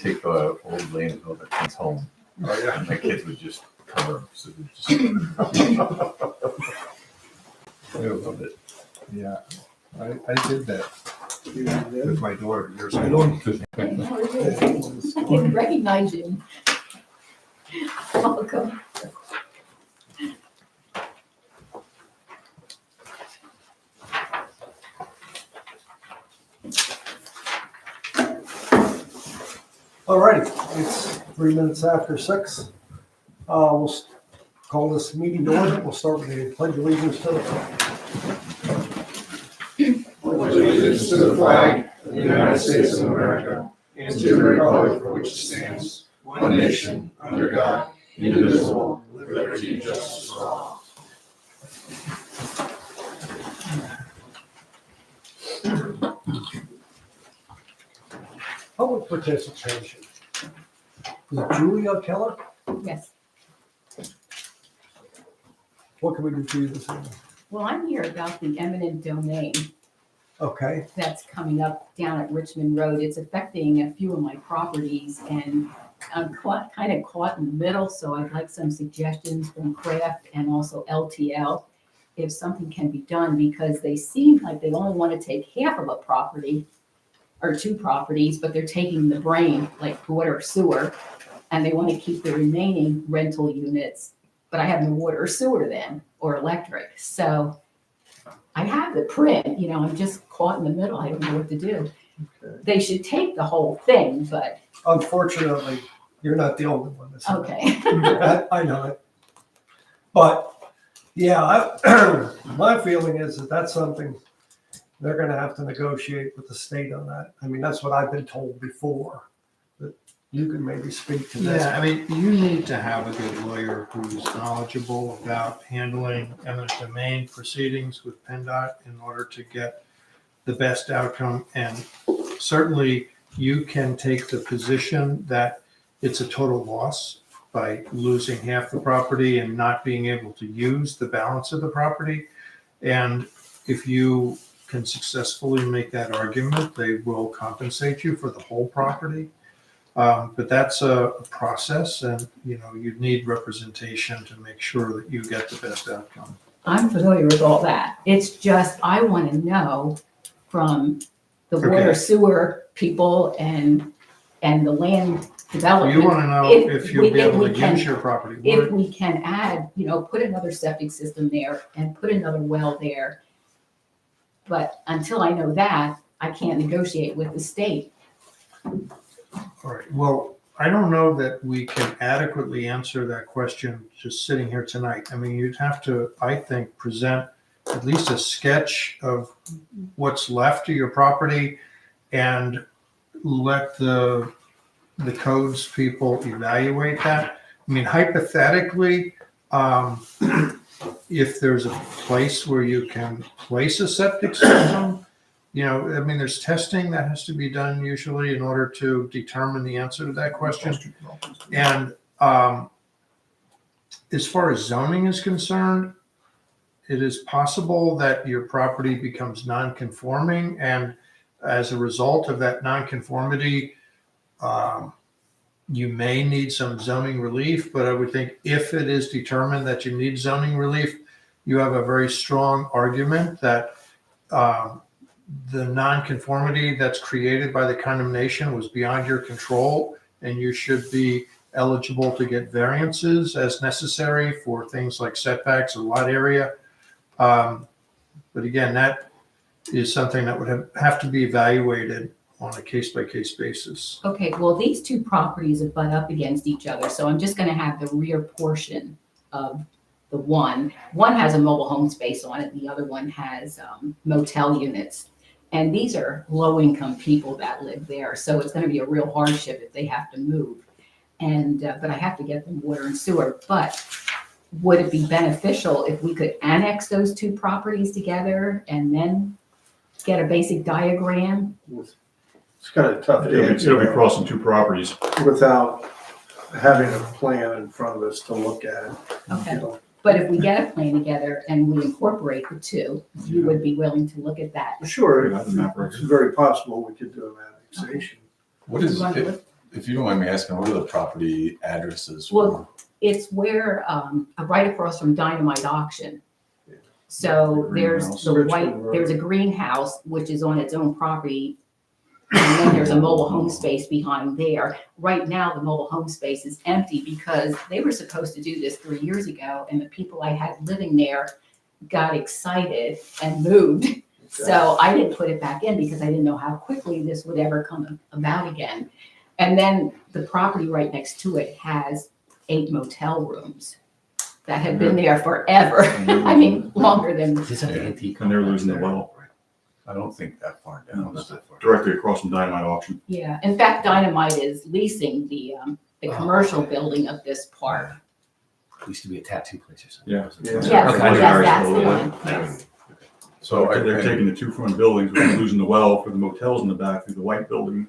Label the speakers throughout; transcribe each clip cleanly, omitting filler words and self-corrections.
Speaker 1: take the old landfill that comes home,
Speaker 2: Oh, yeah.
Speaker 1: and my kids would just cover them, so they just. I love it.
Speaker 2: Yeah, I did that
Speaker 3: You did?
Speaker 2: with my daughter years
Speaker 3: I
Speaker 2: ago.
Speaker 3: don't-
Speaker 4: Hey, how are you? I didn't recognize you. Welcome.
Speaker 3: All righty, it's 3 minutes after 6. We'll call this meeting to order. We'll start with the pledge of allegiance to the flag.
Speaker 5: Allegiance to the flag of the United States of America and to the republic for which it stands, one nation, under God, indivisible, with liberty and justice for all.
Speaker 3: Public participation. Is it Julia Keller?
Speaker 4: Yes.
Speaker 3: What can we do for you this evening?
Speaker 4: Well, I'm here about the eminent domain
Speaker 3: Okay,
Speaker 4: that's coming up down at Richmond Road. It's affecting a few of my properties and I'm kind of caught in the middle, so I'd like some suggestions from Kraft and also LTL if something can be done, because they seem like they only want to take half of a property or two properties, but they're taking the brain, like water, sewer, and they want to keep the remaining rental units. But I have no water or sewer then, or electric. So I have the print, I'm just caught in the middle. I don't know what to do.
Speaker 3: Okay.
Speaker 4: They should take the whole thing, but,
Speaker 3: unfortunately, you're not the only one that's.
Speaker 4: okay.
Speaker 3: I know it. But, yeah, my feeling is that that's something they're gonna have to negotiate with the state on that. I mean, that's what I've been told before, but you can maybe speak to this.
Speaker 2: Yeah, I mean, you need to have a good lawyer who's knowledgeable about handling eminent domain proceedings with PennDOT in order to get the best outcome. And certainly you can take the position that it's a total loss by losing half the property and not being able to use the balance of the property. And if you can successfully make that argument, they will compensate you for the whole property. But that's a process, and you need representation to make sure that you get the best outcome.
Speaker 4: I'm familiar with all that. It's just, I want to know from the water
Speaker 2: Okay.
Speaker 4: sewer people and the land development.
Speaker 2: You want to know if you'll be able to use your property.
Speaker 4: If we can add, put another septic system there and put another well there. But until I know that, I can't negotiate with the state.
Speaker 2: All right, well, I don't know that we can adequately answer that question just sitting here tonight. I mean, you'd have to, I think, present at least a sketch of what's left of your property and let the codes people evaluate that. I mean, hypothetically, if there's a place where you can place a septic system, there's testing that has to be done usually in order to determine the answer to that question. And as far as zoning is concerned, it is possible that your property becomes non-conforming, and as a result of that non-conformity, you may need some zoning relief. But I would think if it is determined that you need zoning relief, you have a very strong argument that the nonconformity that's created by the condemnation was beyond your control, and you should be eligible to get variances as necessary for things like setbacks or lot area. But again, that is something that would have to be evaluated on a case-by-case basis.
Speaker 4: Okay, well, these two properties have butt up against each other, so I'm just gonna have the rear portion of the one. One has a mobile home space on it, the other one has motel units. And these are low-income people that live there, so it's gonna be a real hardship if they have to move. And, but I have to get them water and sewer. But would it be beneficial if we could annex those two properties together and then get a basic diagram?
Speaker 3: It's kind of tough to
Speaker 6: It'll be
Speaker 3: answer
Speaker 6: crossing two properties.
Speaker 3: without having a plan in front of us to look at.
Speaker 4: Okay, but if we get a plan together and we incorporate the two, you would be willing to look at that?
Speaker 3: Sure,
Speaker 6: Yeah, that's not
Speaker 3: it's very possible we could do an annexation.
Speaker 1: What is,
Speaker 4: You want to
Speaker 1: if,
Speaker 4: look-
Speaker 1: if you don't mind me asking, what are the property addresses?
Speaker 4: Well, it's where, right across from Dynamite Auction. So there's
Speaker 1: Greenhouse.
Speaker 4: the white,
Speaker 3: Richmond Road.
Speaker 4: there's a greenhouse, which is on its own property. And then there's a mobile home space behind there. Right now, the mobile home space is empty because they were supposed to do this 3 years ago, and the people I had living there got excited and moved. So I didn't put it back in because I didn't know how quickly this would ever come about again. And then the property right next to it has 8 motel rooms that have been there forever. I mean, longer than,
Speaker 6: Is this an antique?
Speaker 5: And they're losing the well,
Speaker 1: I don't think that far down.
Speaker 6: Not that far.
Speaker 5: directly across from Dynamite Auction.
Speaker 4: yeah. In fact, Dynamite is leasing the commercial building of this park.
Speaker 6: Used to be a tattoo place or something.
Speaker 5: Yeah.
Speaker 6: wasn't it?
Speaker 4: Yes,
Speaker 5: Okay.
Speaker 4: yes, that's the
Speaker 5: Yeah.
Speaker 4: one, yes.
Speaker 1: So
Speaker 5: They're taking the 2 front buildings, we're losing the well for the motels in the back through the white building.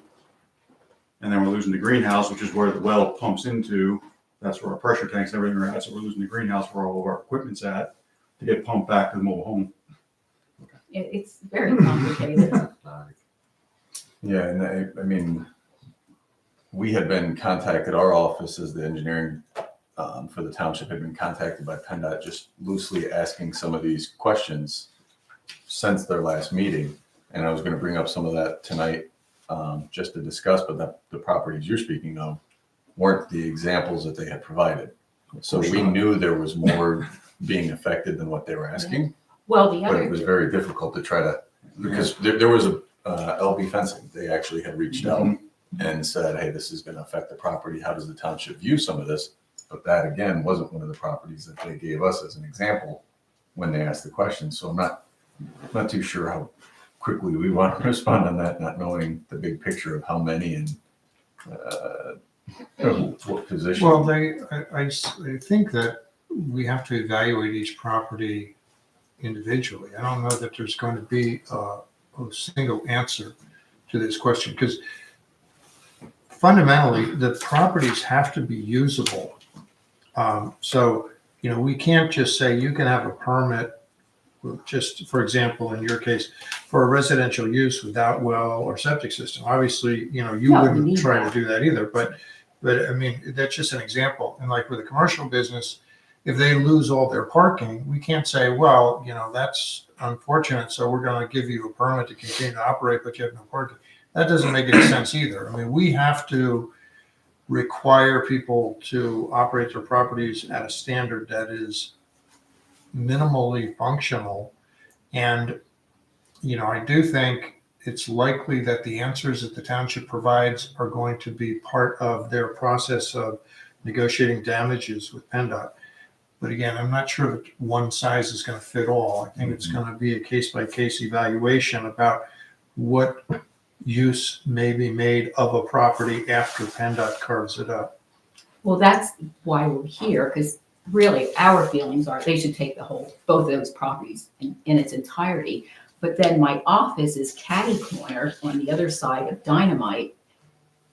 Speaker 5: And then we're losing the greenhouse, which is where the well pumps into. That's where our pressure tanks and everything are at. So we're losing the greenhouse where all of our equipment's at to get pumped back to the mobile home.
Speaker 4: It's very complicated.
Speaker 1: Yeah, and I mean, we had been contacted, our office as the engineering for the township had been contacted by PennDOT just loosely asking some of these questions since their last meeting. And I was gonna bring up some of that tonight just to discuss, but the properties you're speaking of weren't the examples that they had provided. So we knew there was more being affected than what they were asking,
Speaker 4: Well, the
Speaker 1: but it
Speaker 4: other,
Speaker 1: was very difficult to try to, because there was a LB fencing, they actually had reached out and said, hey, this is gonna affect the property, how does the township view some of this? But that again, wasn't one of the properties that they gave us as an example when they asked the question, so I'm not too sure how quickly we want to respond on that, not knowing the big picture of how many and what position.
Speaker 2: Well, I think that we have to evaluate each property individually. I don't know that there's going to be a single answer to this question, because fundamentally, the properties have to be usable. So, we can't just say you can have a permit, just for example, in your case, for a residential use without well or septic system. Obviously, you
Speaker 4: No, we
Speaker 2: wouldn't
Speaker 4: need
Speaker 2: try
Speaker 4: that.
Speaker 2: to do that either, but I mean, that's just an example. And like with a commercial business, if they lose all their parking, we can't say, well, that's unfortunate, so we're going to give you a permit to continue to operate, but you have no parking. That doesn't make any sense either. I mean, we have to require people to operate their properties at a standard that is minimally functional. And, I do think it's likely that the answers that the township provides are going to be part of their process of negotiating damages with PennDOT. But again, I'm not sure that one size is going to fit all. I think it's going to be a case-by-case evaluation about what use may be made of a property after PennDOT carves it up.
Speaker 4: well, that's why we're here, because really our feelings are they should take both of those properties in its entirety. But then my office is catty corner on the other side of Dynamite.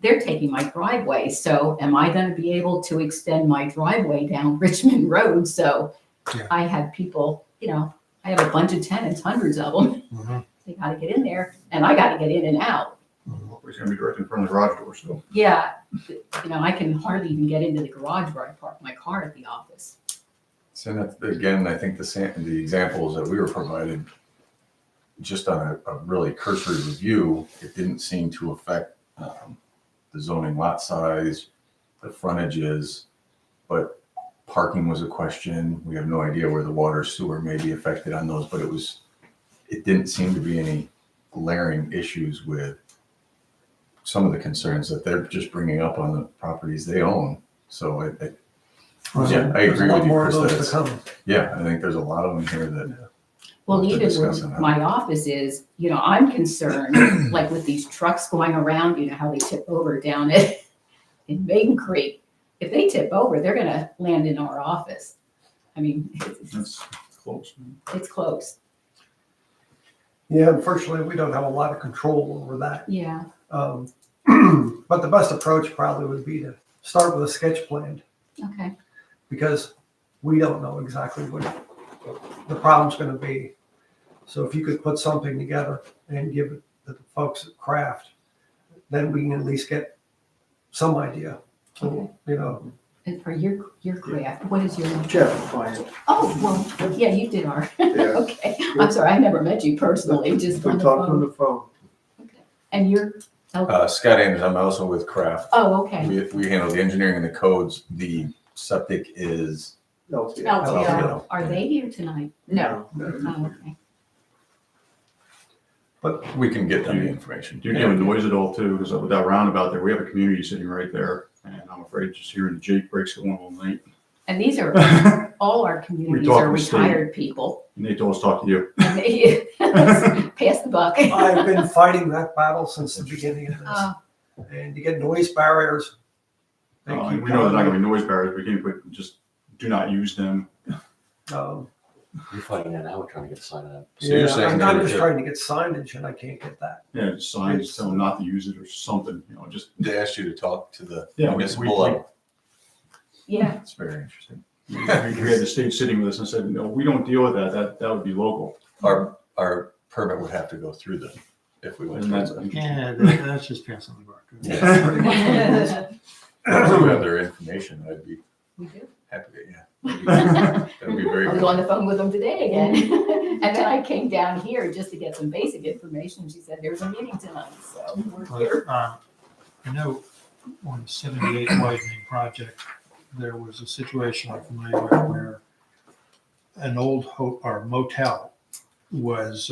Speaker 4: They're taking my driveway. So am I going to be able to extend my driveway down Richmond Road? So
Speaker 2: Yeah.
Speaker 4: I have people, I have a bunch of tenants, hundreds of them.
Speaker 2: Mhm.
Speaker 4: They got to get in there and I got to get in and out.
Speaker 5: It's gonna be directly in front of the garage door still.
Speaker 4: Yeah, I can hardly even get into the garage where I park my car at the office.
Speaker 1: So that's, again, I think the examples that we were provided, just on a really cursory review, it didn't seem to affect the zoning lot size, the frontages, but parking was a question. We have no idea where the water sewer may be affected on those, but it didn't seem to be any glaring issues with some of the concerns that they're just bringing up on the properties they own. So yeah, I
Speaker 3: There's a
Speaker 1: agree
Speaker 3: lot
Speaker 1: with you,
Speaker 3: more of
Speaker 1: Chris,
Speaker 3: those
Speaker 1: that
Speaker 3: to
Speaker 1: it's-
Speaker 3: come.
Speaker 1: yeah, I think there's a lot of them here that.
Speaker 4: Well,
Speaker 1: we'll have to
Speaker 4: even
Speaker 1: discuss
Speaker 4: where
Speaker 1: on that.
Speaker 4: my office is, I'm concerned, like with these trucks going around, how they tip over down in Maiden Creek. If they tip over, they're gonna land in our office. I mean,
Speaker 5: That's close.
Speaker 4: it's close.
Speaker 3: Yeah, unfortunately, we don't have a lot of control over that.
Speaker 4: Yeah,
Speaker 3: But the best approach probably would be to start with a sketch plan,
Speaker 4: okay.
Speaker 3: because we don't know exactly what the problem's gonna be. So if you could put something together and give it to the folks at Craft, then we can at least get some idea. So, you know,
Speaker 4: And for your craft, what is your name?
Speaker 5: Jeff, client.
Speaker 4: Oh, well, yeah, you did our,
Speaker 5: Yeah.
Speaker 4: okay. I'm sorry, I never met you personally, just
Speaker 5: We
Speaker 4: on the
Speaker 5: talked on
Speaker 4: phone.
Speaker 5: the phone.
Speaker 4: And you're, oh,
Speaker 1: Scott Anders, I'm also with Kraft.
Speaker 4: oh, okay.
Speaker 1: We handle the engineering and the codes. The septic is,
Speaker 5: LTL.
Speaker 4: LTL, are they here tonight?
Speaker 5: No.
Speaker 4: Oh, okay.
Speaker 1: we can get them the information.
Speaker 7: You're getting noise at all too, because with that roundabout there, we have a community sitting right there, and I'm afraid just hearing the Jake brakes going all night.
Speaker 4: And these are, all our communities
Speaker 7: talked
Speaker 4: are
Speaker 7: to the state.
Speaker 4: retired people.
Speaker 7: And they told us talk to you.
Speaker 4: And they, pass the buck.
Speaker 3: I've been fighting that battle since the beginning of this.
Speaker 4: Oh,
Speaker 3: And you get noise barriers. They
Speaker 7: We
Speaker 3: keep
Speaker 7: know there's not
Speaker 3: telling
Speaker 7: gonna be noise barriers, we can't put, just do not use them.
Speaker 3: me,
Speaker 6: You're fighting that now, we're trying to get a sign out.
Speaker 1: So you're
Speaker 3: yeah,
Speaker 1: saying
Speaker 3: I'm
Speaker 1: that
Speaker 3: just trying to get signage and I can't get that.
Speaker 7: Yeah, just signs, tell them not to use it or something, you know, just.
Speaker 1: they asked you to talk to the
Speaker 7: Yeah,
Speaker 1: municipal level.
Speaker 4: yeah.
Speaker 1: It's very interesting.
Speaker 7: We had the state sitting with us and said, no, we don't deal with that, that would be local.
Speaker 1: Our permit would have to go through them if we went
Speaker 7: And
Speaker 1: through
Speaker 7: that's
Speaker 1: them.
Speaker 2: Yeah, that's just passing the buck.
Speaker 1: Yeah, pretty much. If you have their information, I'd be
Speaker 4: We do.
Speaker 1: happy to, yeah. That'd be very
Speaker 4: I was
Speaker 1: good.
Speaker 4: on the phone with them today again. And then I came down here just to get some basic information. She said, there's a meeting tonight, so we're here.
Speaker 2: I know on the 78 widening project, there was a situation I'm familiar with where an old or motel was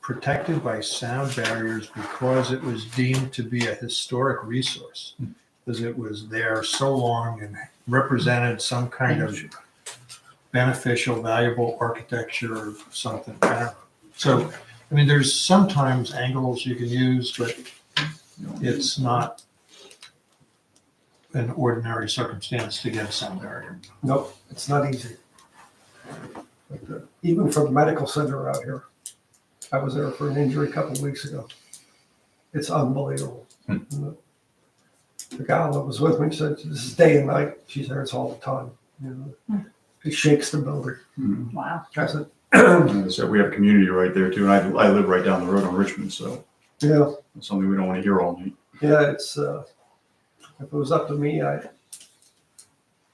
Speaker 2: protected by sound barriers because it was deemed to be a historic resource. Because it was there so long and represented some kind of beneficial, valuable architecture or something. I don't know. So, I mean, there's sometimes angles you can use, but it's not an ordinary circumstance to get a sound barrier.
Speaker 3: Nope, it's not easy. Even for the medical center out here, I was there for an injury a couple of weeks ago. It's unbelievable. The gal that was with me said, this is day and night. She's there, it's all the time. You know, it shakes the building.
Speaker 4: Wow.
Speaker 3: I said,
Speaker 7: And so we have a community right there too, and I live right down the road on Richmond, so
Speaker 3: yeah,
Speaker 7: it's something we don't want to hear all night.
Speaker 3: yeah, it's, if it was up to me, I'd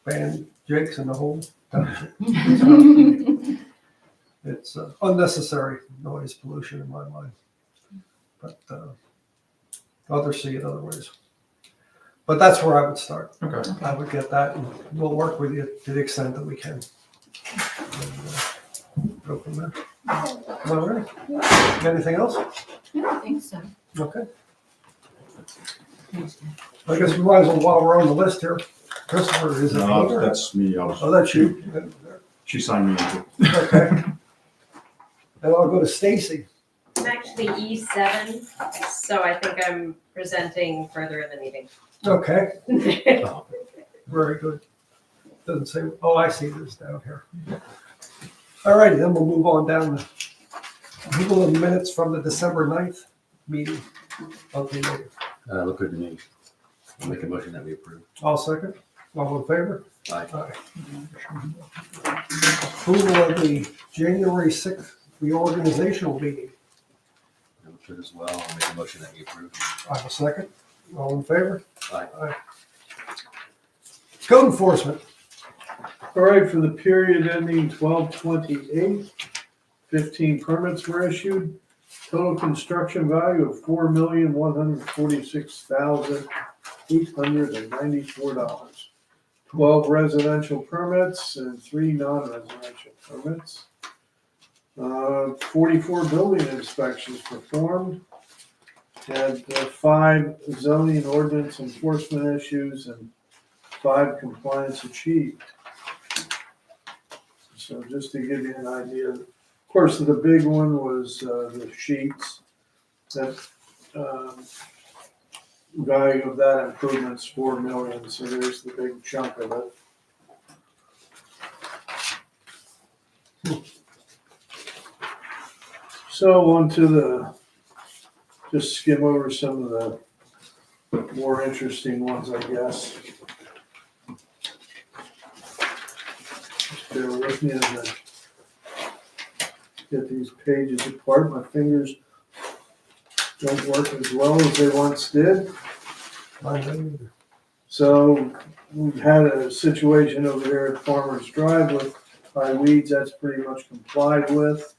Speaker 3: ban Jake's in the whole township. It's unnecessary noise pollution in my mind. But others see it other ways. But that's where I would start.
Speaker 7: Okay.
Speaker 3: I would get that and we'll work with you to the extent that we can. And, go from there. All right. Anything else?
Speaker 4: I don't think so.
Speaker 3: Okay.
Speaker 4: Thanks, Jeff.
Speaker 3: I guess we might as well, while we're on the list here, Christopher, is it?
Speaker 7: No,
Speaker 3: here?
Speaker 7: that's me,
Speaker 3: Oh, that's you.
Speaker 7: she signed me into.
Speaker 3: Okay. And I'll go to Stacy.
Speaker 8: I'm actually E7, so I think I'm presenting further in the meeting.
Speaker 3: Okay, very good. Doesn't say, oh, I see this down here. All righty, then we'll move on down to approval of minutes from the December 9th meeting. Okay,
Speaker 6: Look good to me. I'll make a motion that we approve.
Speaker 3: all second, all in favor?
Speaker 6: Aye.
Speaker 3: Approval of the January 6th reorganizational meeting.
Speaker 6: I look good as well. I'll make a motion that we approve.
Speaker 3: I have a second, all in favor?
Speaker 6: Aye.
Speaker 3: Code enforcement,
Speaker 5: All right, for the period ending 12/28, 15 permits were issued. Total construction value of $4,146,894. 12 residential permits and 3 non-residential permits. 44 building inspections performed. Had 5 zoning ordinance enforcement issues and 5 compliance achieved. So just to give you an idea, of course, the big one was the sheets. That value of that improvement's $4 million, so there's the big chunk of it. So on to just skim over some of the more interesting ones, I guess. Just bear with me as I get these pages apart. My fingers don't work as well as they once did.
Speaker 3: I don't either.
Speaker 5: So we've had a situation over there at Farmer's Drive with high weeds, that's pretty much complied with.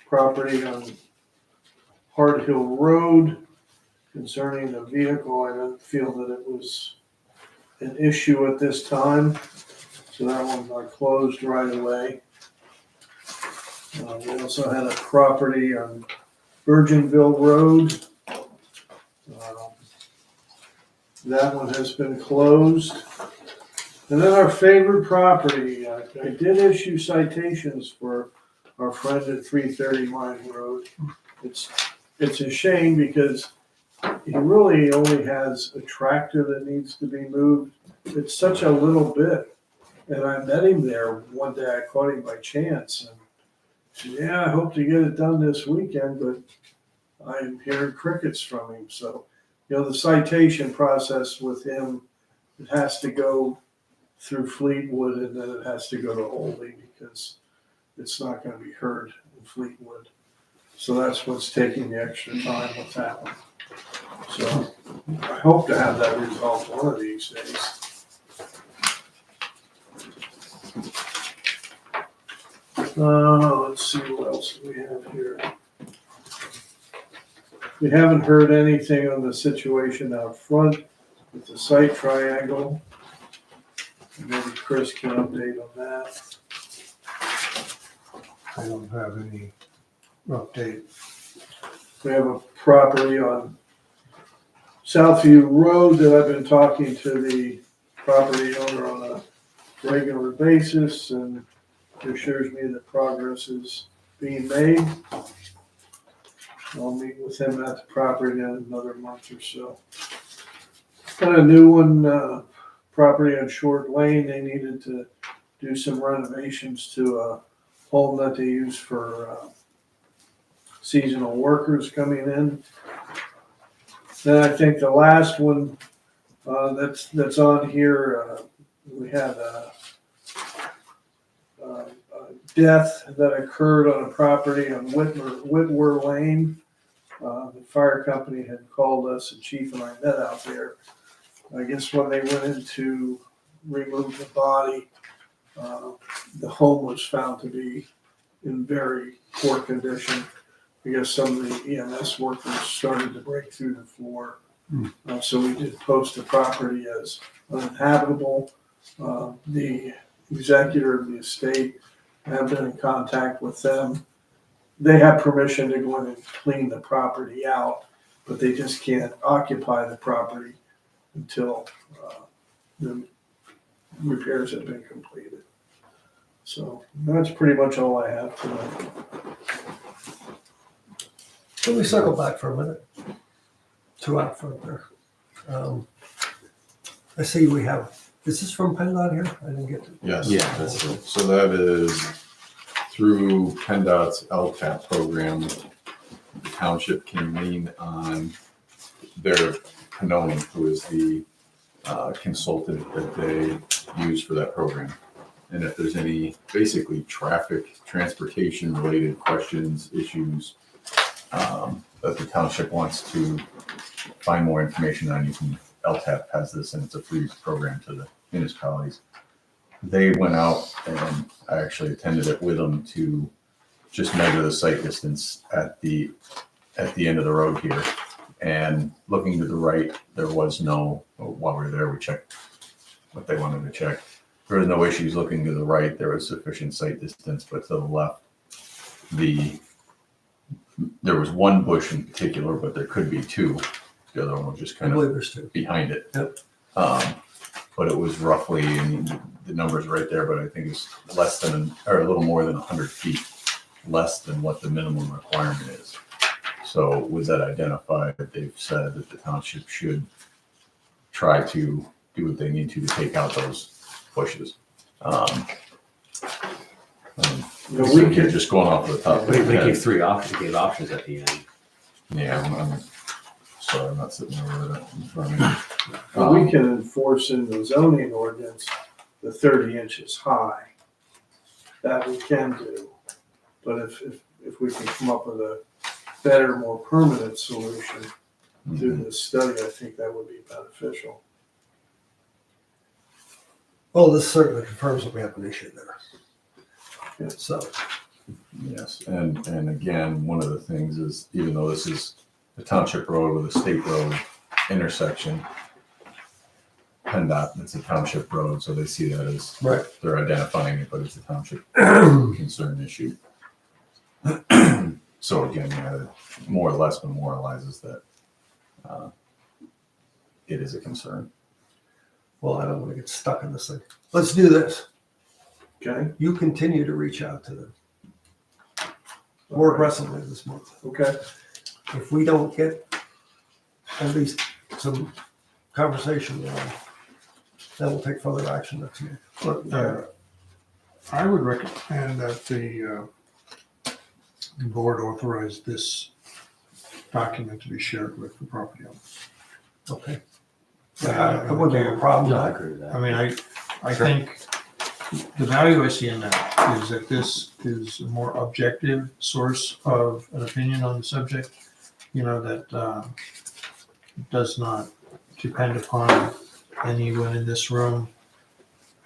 Speaker 5: Property on Hard Hill Road concerning the vehicle, I don't feel that it was an issue at this time, so that one got closed right away. We also had a property on Virginville Road. That one has been closed. And then our favorite property, I did issue citations for our friend at 330 Mine Road. It's a shame because he really only has a tractor that needs to be moved. It's such a little bit. And I met him there one day, I caught him by chance. And he said, yeah, I hope to get it done this weekend, but I'm hearing crickets from him. So, the citation process with him, it has to go through Fleetwood and then it has to go to Oldie because it's not going to be heard in Fleetwood. So that's what's taking the extra time with that one. So I hope to have that resolved one of these days. Let's see what else we have here. We haven't heard anything on the situation out front with the site triangle. Maybe Chris can update on that.
Speaker 2: I don't have any update.
Speaker 5: We have a property on Southview Road that I've been talking to the property owner on a regular basis, and he assures me that progress is being made. I'll meet with him at the property in another month or so. Got a new one, property on Short Lane. They needed to do some renovations to a home that they use for seasonal workers coming in. Then I think the last one that's on here, we had a death that occurred on a property on Whitwer Lane. The fire company had called us, and Chief and I met out there. I guess when they went in to remove the body, the home was found to be in very poor condition. I guess some of the EMS workers started to break through the floor. So we did post the property as uninhabitable. The executor of the estate, have been in contact with them. They have permission to go in and clean the property out, but they just can't occupy the property until the repairs have been completed. So that's pretty much all I have tonight.
Speaker 3: Can we circle back for a minute? To out front there. I see we have, is this from PennDOT here? I didn't get to.
Speaker 1: Yes.
Speaker 6: Yeah, that's it.
Speaker 1: So that is through PennDOT's LTAP program. The township can lean on their Panoni, who is the consultant that they use for that program. And if there's any basically traffic, transportation related questions, issues that the township wants to find more information on, you can, LTAP has this, and it's a free program to the municipalities. They went out, and I actually attended it with them to just measure the site distance at the end of the road here. And looking to the right, there was no, while we were there, we checked what they wanted to check. There was no issues looking to the right. There was sufficient site distance, but to the left, there was one bush in particular, but there could be two. The other one was just
Speaker 3: I
Speaker 1: kind
Speaker 3: believe
Speaker 1: of
Speaker 3: there's two.
Speaker 1: behind it.
Speaker 3: Yep.
Speaker 1: But it was roughly, and the number's right there, but I think it's less than, or a little more than 100 feet less than what the minimum requirement is. So with that identified, they've said that the township should try to do what they need to take out those bushes.
Speaker 5: We
Speaker 1: You're
Speaker 5: can,
Speaker 1: just going off the top of
Speaker 6: They
Speaker 1: the head.
Speaker 6: gave three options, they gave options at the end.
Speaker 1: Yeah, I'm sorry, I'm not sitting there with it in front of me.
Speaker 5: we can enforce in the zoning ordinance the 30 inches high. That we can do. But if we can come up with a better, more permanent solution, do this study, I think that would be beneficial.
Speaker 3: Well, this certainly confirms that we have an issue there.
Speaker 5: Yeah.
Speaker 3: So,
Speaker 1: Yes, and again, one of the things is, even though this is a township road with a state road intersection, PennDOT, it's a township road, so they see that as,
Speaker 3: right.
Speaker 1: they're identifying it, but it's a township concern issue. So again, yeah, it more or less memorializes that it is a concern.
Speaker 3: Well, I don't want to get stuck in this thing. Let's do this.
Speaker 5: Okay?
Speaker 3: You continue to reach out to them more aggressively this month.
Speaker 5: Okay.
Speaker 3: If we don't get at least some conversation with them, then we'll take further action next month.
Speaker 2: But, I would recommend that the board authorize this document to be shared with the property owners.
Speaker 3: Okay. I wouldn't have a problem
Speaker 6: Yeah, I
Speaker 3: with
Speaker 6: agree with that.
Speaker 2: I mean, I think the value I see in that is that this is a more objective source of an opinion on the subject, that does not depend upon anyone in this room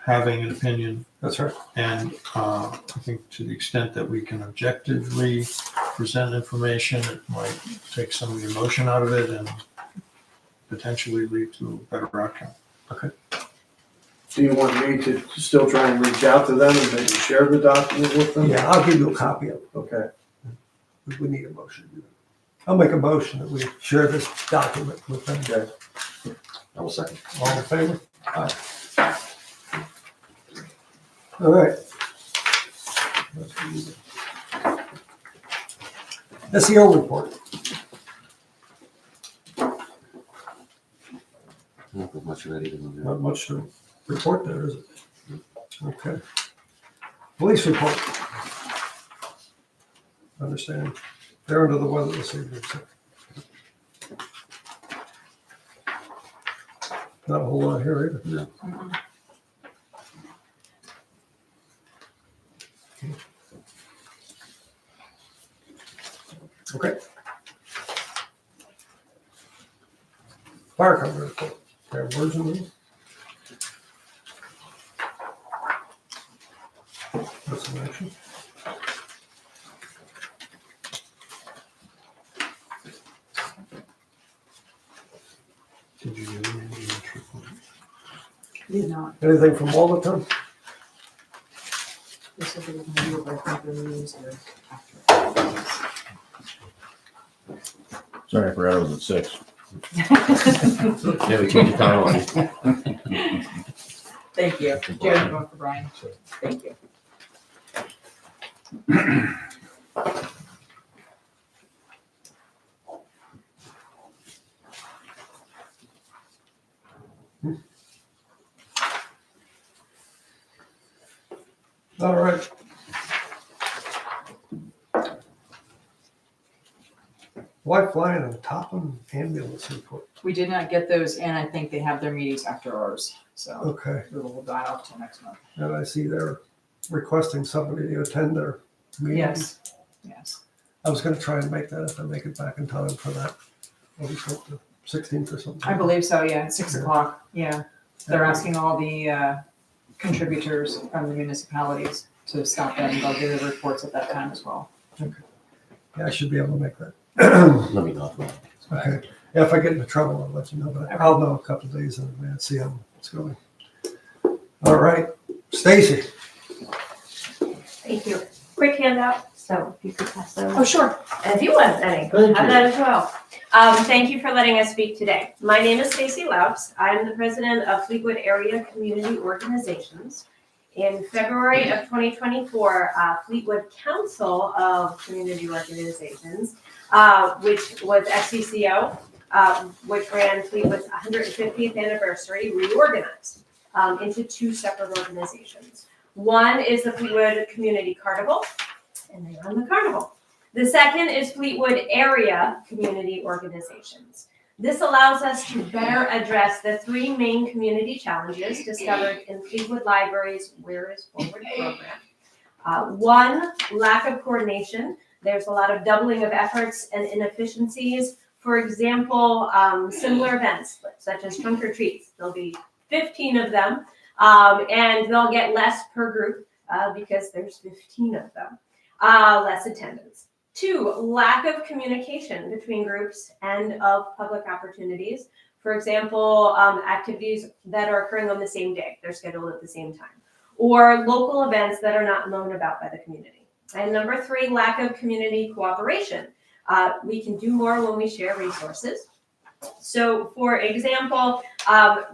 Speaker 2: having an opinion.
Speaker 3: That's right.
Speaker 2: And I think to the extent that we can objectively present information, it might take some of the emotion out of it and potentially lead to a better outcome.
Speaker 5: Do you want me to still try and reach out to them and maybe share the document with them?
Speaker 3: Yeah, I'll give you a copy of it.
Speaker 5: Okay.
Speaker 3: We need a motion. I'll make a motion that we share this document with them.
Speaker 5: Okay.
Speaker 6: I will second.
Speaker 3: All in favor? Aye. All right. SEO report.
Speaker 6: Not put much of anything on there.
Speaker 3: Not much to report there, is it? Okay. Police report. Understand. They're under the weather this evening, so. Not a whole lot here either.
Speaker 6: No.
Speaker 3: Okay. Fire company report. There are words in these? That's some action.
Speaker 2: Did you get any ambulance report?
Speaker 9: Did not.
Speaker 3: Anything from Walden?
Speaker 9: This is the review of our companies or after.
Speaker 7: Sorry, I forgot it was at 6.
Speaker 6: Yeah, we changed the time on.
Speaker 9: Thank you. Jared, vote for Brian. Thank you.
Speaker 3: All right. Why flying on top of ambulance report?
Speaker 9: We did not get those, and I think they have their meetings after ours, so
Speaker 3: Okay,
Speaker 9: we will hold that off till next month.
Speaker 3: and I see they're requesting somebody to attend their meeting.
Speaker 9: Yes, yes.
Speaker 3: I was gonna try and make that if I make it back in time for that. What was it, the 16th or something?
Speaker 9: I believe so, yeah, at 6 o'clock, yeah. They're asking all the contributors from the municipalities to stop in, they'll do the reports at that time as well.
Speaker 3: Yeah, I should be able to make that.
Speaker 6: Let me know.
Speaker 3: Okay, yeah, if I get into trouble, I'll let you know, but I'll know a couple of days in advance, see how it's going. All right, Stacy.
Speaker 8: Thank you. Quick handout, so if you could pass those.
Speaker 9: Oh, sure.
Speaker 8: And if you want any,
Speaker 6: Thank
Speaker 8: have
Speaker 6: you.
Speaker 8: that as well. Thank you for letting us speak today. My name is Stacy Loups. I'm the president of Fleetwood Area Community Organizations. In February of 2024, Fleetwood Council of Community Organizations, which was FCCO, which ran Fleetwood's 150th anniversary, reorganized into two separate organizations. One is the Fleetwood Community Carnival, and they run the carnival. The second is Fleetwood Area Community Organizations. This allows us to better address the three main community challenges discovered in Fleetwood Library's Where is Forward program. One, lack of coordination. There's a lot of doubling of efforts and inefficiencies for For example, similar events such as trunk or treats, there'll be 15 of them, and they'll get less per group because there's 15 of them, less attendance. 2, lack of communication between groups and of public opportunities. For example, activities that are occurring on the same day, they're scheduled at the same time, or local events that are not known about by the community. And number 3, lack of community cooperation. We can do more when we share resources. So for example,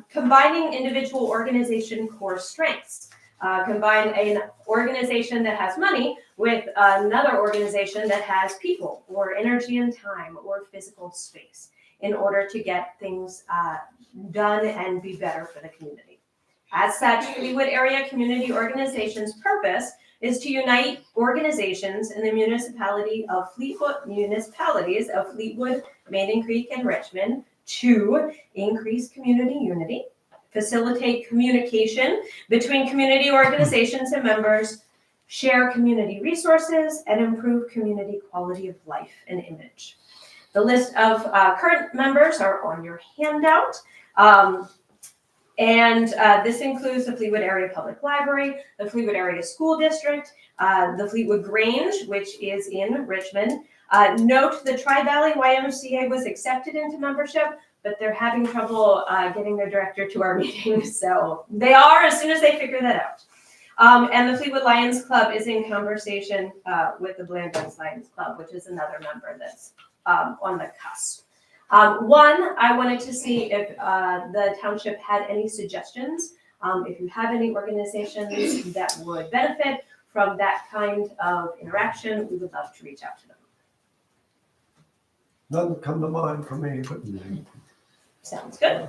Speaker 8: combining individual organization core strengths. Combine an organization that has money with another organization that has people or energy and time or physical space in order to get things done and be better for the community. As such, Fleetwood Area Community Organization's purpose is to unite organizations in the municipalities of Fleetwood, Maiden Creek, and Richmond to increase community unity, facilitate communication between community organizations and members, share community resources, and improve community quality of life and image. The list of current members are on your handout. This includes the Fleetwood Area Public Library, the Fleetwood Area School District, the Fleetwood Grange, which is in Richmond. Note the Tri-Valley YMCA was accepted into membership, but they're having trouble getting their director to our meetings. So they are as soon as they figure that out. And the Fleetwood Lions Club is in conversation with the Blandings Lions Club, which is another member that's on the cusp. One, I wanted to see if the township had any suggestions. If you have any organizations that would benefit from that kind of interaction, we would love to reach out to them.
Speaker 3: Nothing come to mind for me, but
Speaker 8: Sounds good.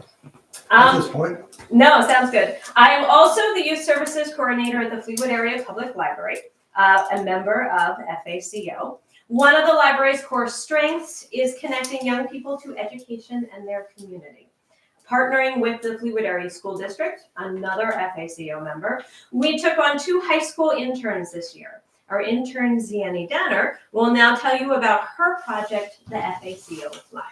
Speaker 3: at this point,
Speaker 8: No, sounds good. I am also the Youth Services Coordinator at the Fleetwood Area Public Library, a member of FACO. One of the library's core strengths is connecting young people to education and their community. Partnering with the Fleetwood Area School District, another FACO member, we took on 2 high school interns this year. Our intern, Ziani Danner, will now tell you about her project, the FACO Flyer.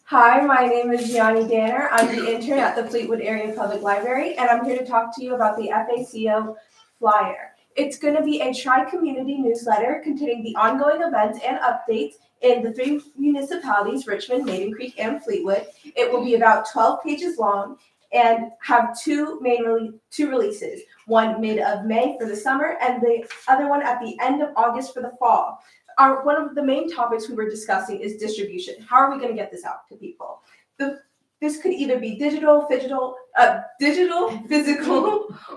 Speaker 10: Hi, my name is Gianni Danner. I'm the intern at the Fleetwood Area Public Library, and I'm here to talk to you about the FACO Flyer. It's going to be a tri-community newsletter containing the ongoing events and updates in the 3 municipalities, Richmond, Maiden Creek, and Fleetwood. It will be about 12 pages long and have 2 releases, one mid of May for the summer and the other one at the end of August for the fall. One of the main topics we were discussing is distribution. How are we going to get this out to people? This could either be digital, physical,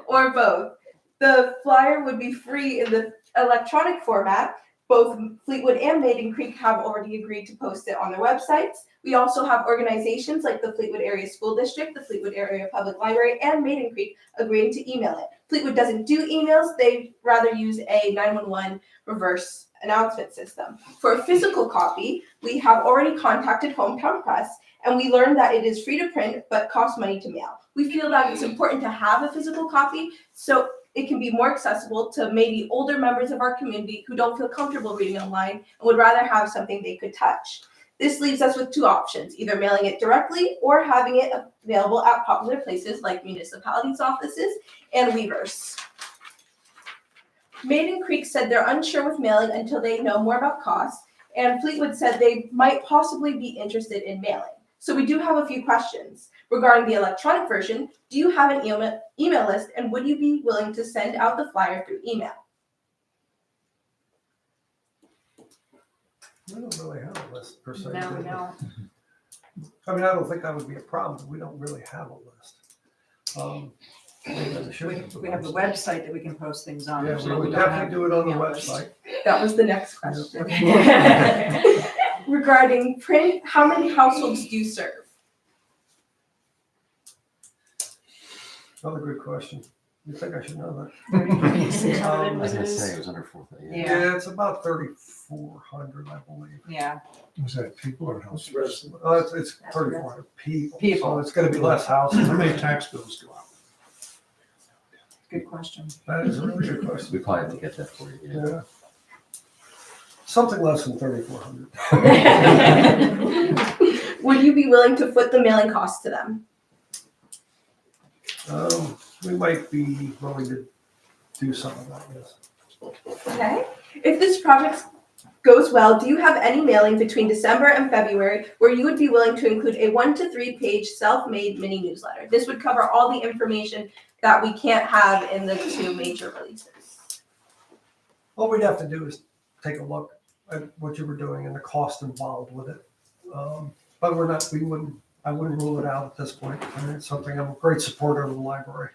Speaker 10: or both. The flyer would be free in the electronic format. Both Fleetwood and Maiden Creek have already agreed to post it on their websites. We also have organizations like the Fleetwood Area School District, the Fleetwood Area Public Library, and Maiden Creek agreeing to email it. Fleetwood doesn't do emails. They rather use a 911 reverse announcement system. For a physical copy, we have already contacted Hometown Press, and we learned that it is free to print but costs money to mail. We feel that it's important to have a physical copy so it can be more accessible to maybe older members of our community who don't feel comfortable reading online and would rather have something they could touch. This leaves us with 2 options, either mailing it directly or having it available at popular places like municipalities' offices and Weavers. Maiden Creek said they're unsure with mailing until they know more about costs, and Fleetwood said they might possibly be interested in mailing. So we do have a few questions. Regarding the electronic version, do you have an email list, and would you be willing to send out the flyer through email?
Speaker 3: we don't really have a list per se.
Speaker 9: No,
Speaker 3: do
Speaker 9: we
Speaker 3: we?
Speaker 9: don't.
Speaker 3: I mean, I don't think that would be a problem, but we don't really have a list. Maybe I should
Speaker 9: We have the website that we can post things on.
Speaker 3: Yeah,
Speaker 9: so
Speaker 3: we
Speaker 9: we
Speaker 3: would
Speaker 9: don't have
Speaker 3: definitely do it on the
Speaker 9: email lists.
Speaker 3: website.
Speaker 10: That was the next question.
Speaker 9: Okay.
Speaker 10: Regarding print, how many households do you serve?
Speaker 3: Another good question. You think I should know
Speaker 6: I was gonna say it was under 4,000.
Speaker 3: that?
Speaker 9: Yeah.
Speaker 3: Yeah, it's about 3,400, I believe.
Speaker 9: Yeah,
Speaker 2: Was that people or houses?
Speaker 3: It's 3,400 people.
Speaker 9: People.
Speaker 3: So it's gonna be less houses.
Speaker 2: How many tax bills go out?
Speaker 9: good question.
Speaker 3: That is a really good question.
Speaker 6: We probably have to get that for you. Yeah.
Speaker 3: Yeah. Something less than 3,400.
Speaker 10: be willing to foot the mailing cost to them?
Speaker 3: We might be willing to do some of that, yes.
Speaker 10: Okay. If this project goes well, do you have any mailing between December and February where you would be willing to include a 1 to 3 page self-made mini newsletter? This would cover all the information that we can't have in the 2 major releases.
Speaker 3: All we'd have to do is take a look at what you were doing and the cost involved with it. But I wouldn't rule it out at this point. I mean, it's something, I'm a great supporter of the library.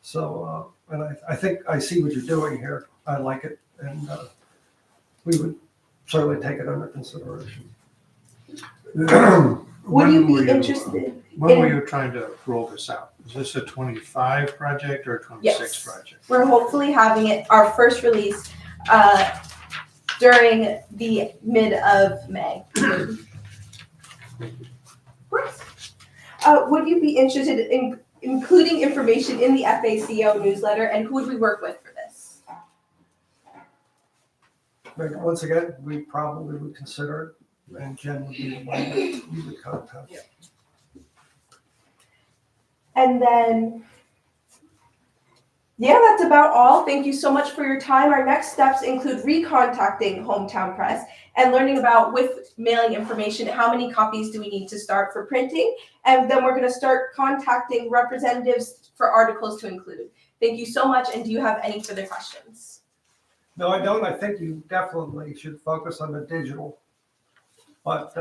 Speaker 3: So, and I think I see what you're doing here. I like it, and we would certainly take it under consideration.
Speaker 10: Would
Speaker 2: When
Speaker 10: you
Speaker 2: were
Speaker 10: be interested?
Speaker 2: When were you trying to roll this out? Is this a 25 project or a 26
Speaker 10: Yes.
Speaker 2: project?
Speaker 10: We're hopefully having it, our first release, during the mid of May. Of course. Would you be interested in including information in the FACO newsletter, and who would we work with for this?
Speaker 3: But once again, we probably would consider it, and Jen would be the one that you would contact.
Speaker 10: And then, yeah, that's about all. Thank you so much for your time. Our next steps include recontacting Hometown Press and learning about, with mailing information, how many copies do we need to start for printing. And then we're going to start contacting representatives for articles to include. Thank you so much. And do you have any further questions?
Speaker 3: No, I don't. I think you definitely should focus on the digital. But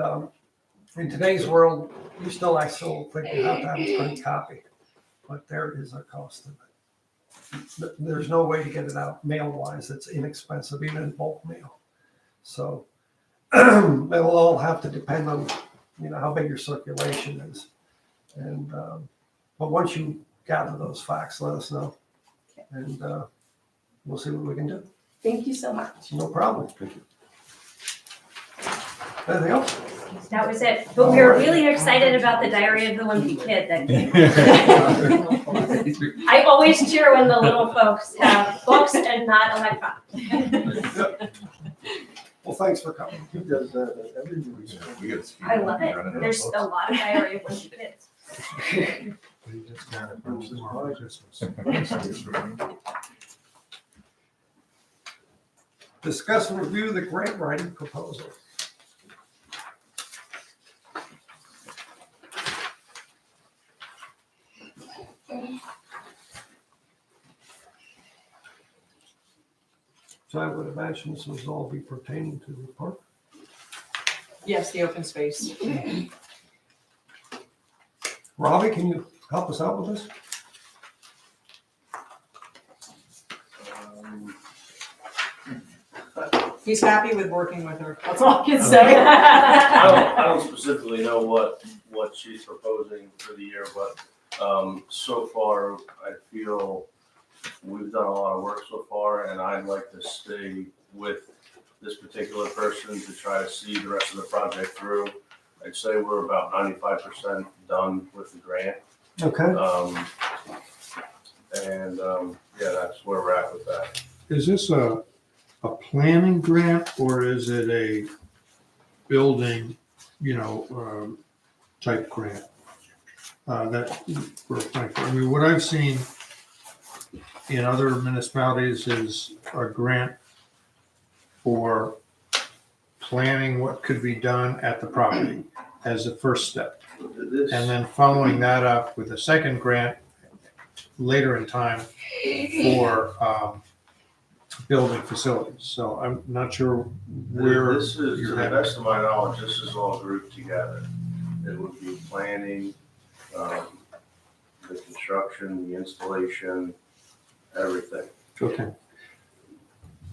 Speaker 3: in today's world, I still think you have to have a print copy. But there is a cost to it. There's no way to get it out mail-wise. It's inexpensive, even in bulk mail. So it'll all have to depend on, how big your circulation is. And but once you gather those facts, let us know, and we'll see what we can do.
Speaker 10: Thank you so much.
Speaker 3: No problem. Thank you. Anything else?
Speaker 8: That was it. But we were really excited about the Diary of the Wimpy Kid that came. I always cheer when the little folks have books and not electronic.
Speaker 3: Well, thanks for coming.
Speaker 5: He does that every week.
Speaker 1: We gotta speed
Speaker 8: I
Speaker 1: up.
Speaker 8: love it. There's a lot of Diary of Wimpy Kids.
Speaker 3: Discuss and review the grant writing proposal. So I would imagine this would all be pertaining to the park.
Speaker 9: Yes, the open space.
Speaker 3: Robbie, can you help us out with this?
Speaker 9: He's happy with working with her. That's all I can say.
Speaker 11: I don't specifically know what she's proposing for the year, but so far, I feel we've done a lot of work so far, and I'd like to stay with this particular person to try to see the rest of the project through. I'd say we're about 95% done with the grant.
Speaker 3: Okay.
Speaker 11: Yeah, that's where we're at with that.
Speaker 2: Is this a planning grant or is it a building, type grant? That we're applying for. I mean, what I've seen in other municipalities is a grant for planning what could be done at the property as a first step. And then following that up with a second grant later in time for building facilities. So I'm not sure where
Speaker 11: This is, to
Speaker 2: you're
Speaker 11: the
Speaker 2: headed.
Speaker 11: best of my knowledge, this is all grouped together. It would be planning, the construction, the installation, everything.
Speaker 2: Okay.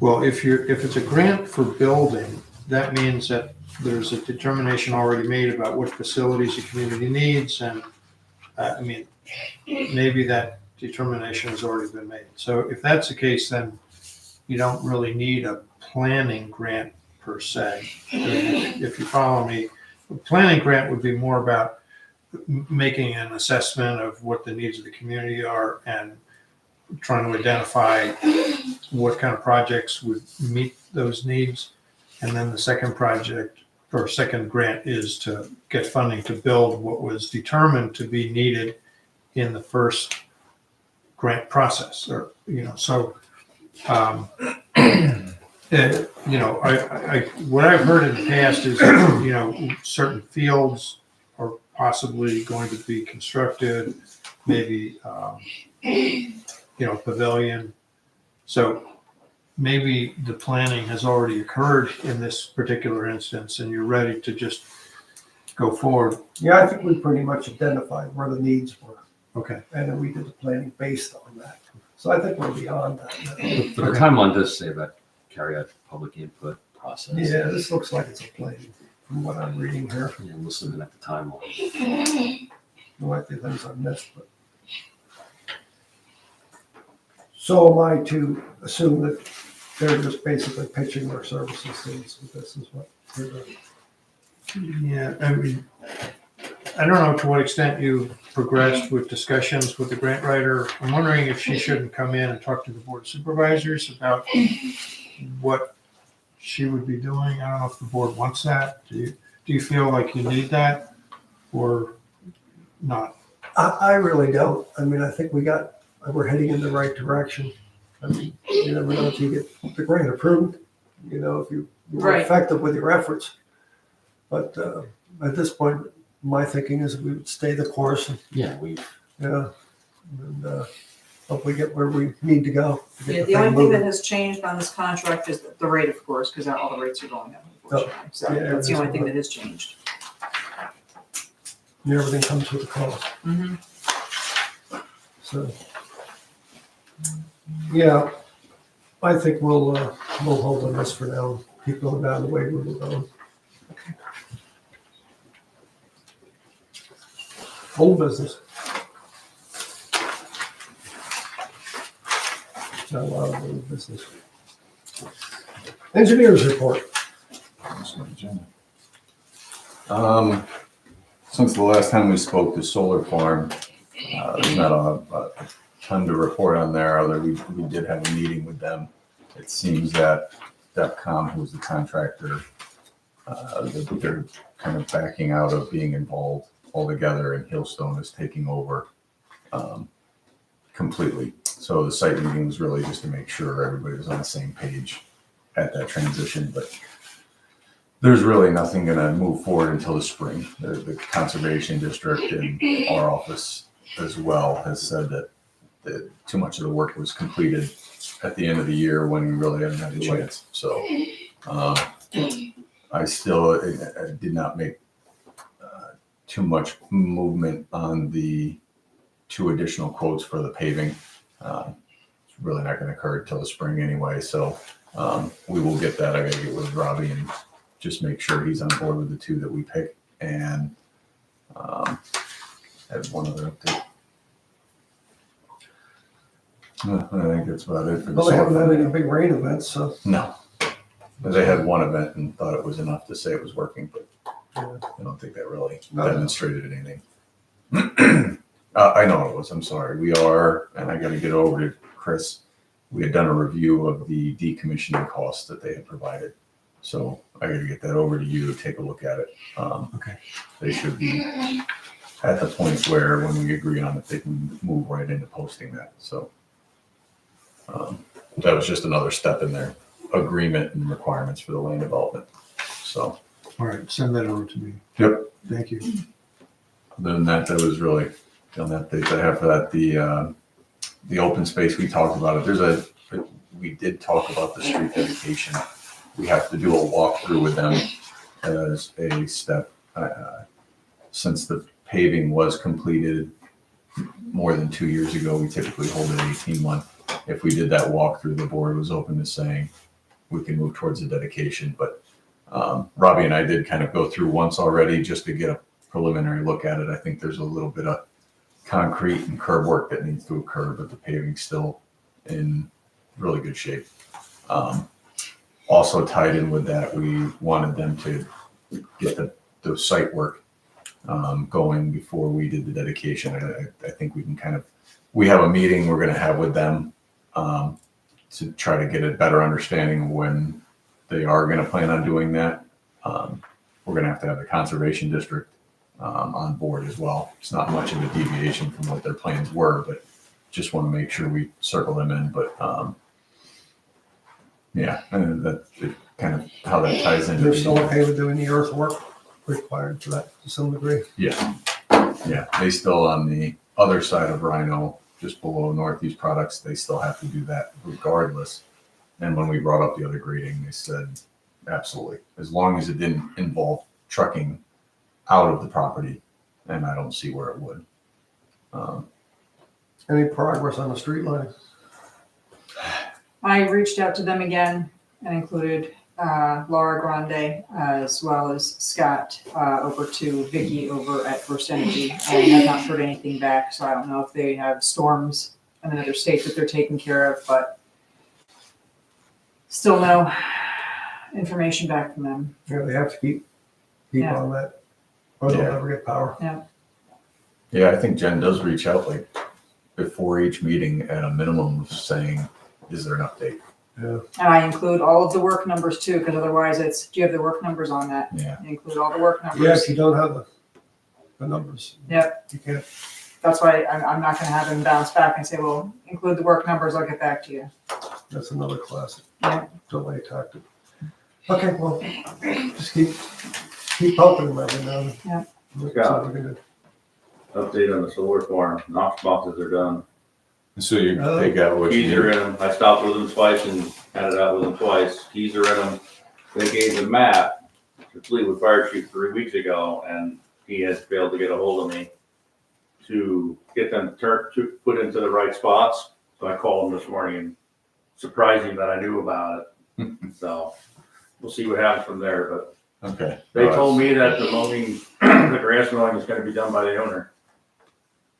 Speaker 2: Well, if it's a grant for building, that means that there's a determination already made about what facilities the community needs, and maybe that determination has already been made. So if that's the case, then you don't really need a planning grant per se. If you follow me, a planning grant would be more about making an assessment of what the needs of the community are and trying to identify what kind of projects would meet those needs. And then the second project or second grant is to get funding to build what was determined to be needed in the first grant process, or, so, what I've heard in the past is, certain fields are possibly going to be constructed, maybe, pavilion. So maybe the planning has already occurred in this particular instance and you're ready to just go forward.
Speaker 3: Yeah, I think we pretty much identified where the needs were,
Speaker 2: Okay.
Speaker 3: and then we did the planning based on that. So I think we're beyond that now.
Speaker 6: But the timeline does say about carry out public input process.
Speaker 3: Yeah, this looks like it's a plan from what I'm reading here.
Speaker 6: Yeah, listening at the timeline.
Speaker 3: There might be things I missed, but. So am I to assume that they're just basically pitching their services to us, and this is what they're doing?
Speaker 2: Yeah, I mean, I don't know to what extent you progressed with discussions with the grant writer. I'm wondering if she shouldn't come in and talk to the board of supervisors about what she would be doing. I don't know if the board wants that. Do you feel like you need that or not?
Speaker 3: I really don't. I mean, I think we're heading in the right direction. I mean, you never know if you get the grant approved, if you were
Speaker 9: Right.
Speaker 3: effective with your efforts. But at this point, my thinking is we would stay the course and,
Speaker 6: Yeah,
Speaker 3: and hope we get where we need to go. to get
Speaker 9: Yeah, the
Speaker 3: thing
Speaker 9: only thing that
Speaker 3: moving.
Speaker 9: has changed on this contract is the rate, of course, because all the rates are going up, unfortunately. So
Speaker 3: yeah,
Speaker 9: that's the only thing
Speaker 3: that's
Speaker 9: that has changed.
Speaker 3: And everything comes with a cost.
Speaker 9: Mm-hmm.
Speaker 3: So, yeah, I think we'll hold on this for now. Keep going down the way we were going. Old business. Not a lot of old business. Engineers report.
Speaker 1: Since the last time we spoke, the solar farm, there's not a ton to report on there, although we did have a meeting with them. It seems that DEPCOM, who's the contractor, they're kind of backing out of being involved altogether, and Hillstone is taking over completely. So the site meeting was really just to make sure everybody was on the same page at that transition, but there's really nothing gonna move forward until the spring. The Conservation District and our office as well has said that too much of the work was completed at the end of the year when we really haven't had a chance. So I still did not make too much movement on the 2 additional quotes for the paving. It's really not gonna occur until the spring anyway, so we will get that. I gotta get with Robbie and just make sure he's on board with the 2 that we pick, and have one other update. I think that's about it for the
Speaker 3: Well, they haven't
Speaker 1: solar.
Speaker 3: had any big rain events, so.
Speaker 1: No, but they had one event and thought it was enough to say it was working, but I don't think that really
Speaker 3: No.
Speaker 1: demonstrated anything. I know it was, I'm sorry. We are, and I gotta get over to Chris, we had done a review of the decommissioning costs that they had provided. So I gotta get that over to you to take a look at it.
Speaker 2: Okay.
Speaker 1: They should be at the point where when we agree on it, they can move right into posting that, so. That was just another step in their agreement and requirements for the land development, so.
Speaker 2: All right, send that over to me.
Speaker 1: Yep.
Speaker 2: Thank you.
Speaker 1: Other than that, that was really the only updates I have for that. The open space, we talked about it. We did talk about the street dedication. We have to do a walkthrough with them as a step. Since the paving was completed more than 2 years ago, we typically hold an 18-month. If we did that walkthrough, the board was open to saying we can move towards the dedication. But Robbie and I did kind of go through once already just to get a preliminary look at it. I think there's a little bit of concrete and curb work that needs to occur, but the paving's still in really good shape. Also tied in with that, we wanted them to get the site work going before we did the dedication. I think we can we have a meeting we're going to have with them to try to get a better understanding of when they are going to plan on doing that. we're gonna have to have the conservation district on board as well. It's not much of a deviation from what their plans were, but just want to make sure we circle them in. But yeah, and that kind of how that ties into.
Speaker 3: They're still okay with doing the earthwork required for that to some degree.
Speaker 1: Yeah, yeah, they still on the other side of Rhino, just below Northeast Products, they still have to do that regardless. And when we brought up the other grading, they said, absolutely, as long as it didn't involve trucking out of the property, and I don't see where it would.
Speaker 3: Any progress on the street line?
Speaker 9: I reached out to them again and included Laura Grande as well as Scott over to Vicky over at First Energy. I have not heard anything back, so I don't know if they have storms in another state that they're taking care of, but still no information back from them.
Speaker 3: Yeah, they have to keep
Speaker 9: Yeah.
Speaker 3: on that, or they'll
Speaker 1: Yeah.
Speaker 3: never get power.
Speaker 1: Yeah, I think Jen does reach out like before each meeting at a minimum of saying, is there an update?
Speaker 3: Yeah.
Speaker 9: And I include all of the work numbers too, because otherwise it's, do you have the work numbers on that?
Speaker 1: Yeah.
Speaker 9: I include all the work
Speaker 3: Yeah,
Speaker 9: numbers.
Speaker 3: if you don't have the numbers.
Speaker 9: Yep.
Speaker 3: You can't.
Speaker 9: That's why I'm not gonna have him bounce back and say, well, include the work numbers, I'll get back to you.
Speaker 3: That's another classic.
Speaker 9: Yeah.
Speaker 3: Delay tactic. Okay, well, just keep helping them every now and then.
Speaker 9: Yeah.
Speaker 3: That's
Speaker 5: Yeah.
Speaker 3: all we can do.
Speaker 5: Update on the solar farm, Knox boxes are done.
Speaker 1: So you take out what
Speaker 5: Keys
Speaker 1: you
Speaker 5: are
Speaker 1: need.
Speaker 5: in them. I stopped with them twice and had it out with them twice. Keys are in them. They gave the map to Fleetwood Fire Chief 3 weeks ago, and he has failed to get a hold of me to get them to put into the right spots. So I called him this morning and surprised him that I knew about it. So we'll see what happens from there. But
Speaker 1: Okay.
Speaker 5: they told me that the mowing, the grass mowing is going to be done by the owner.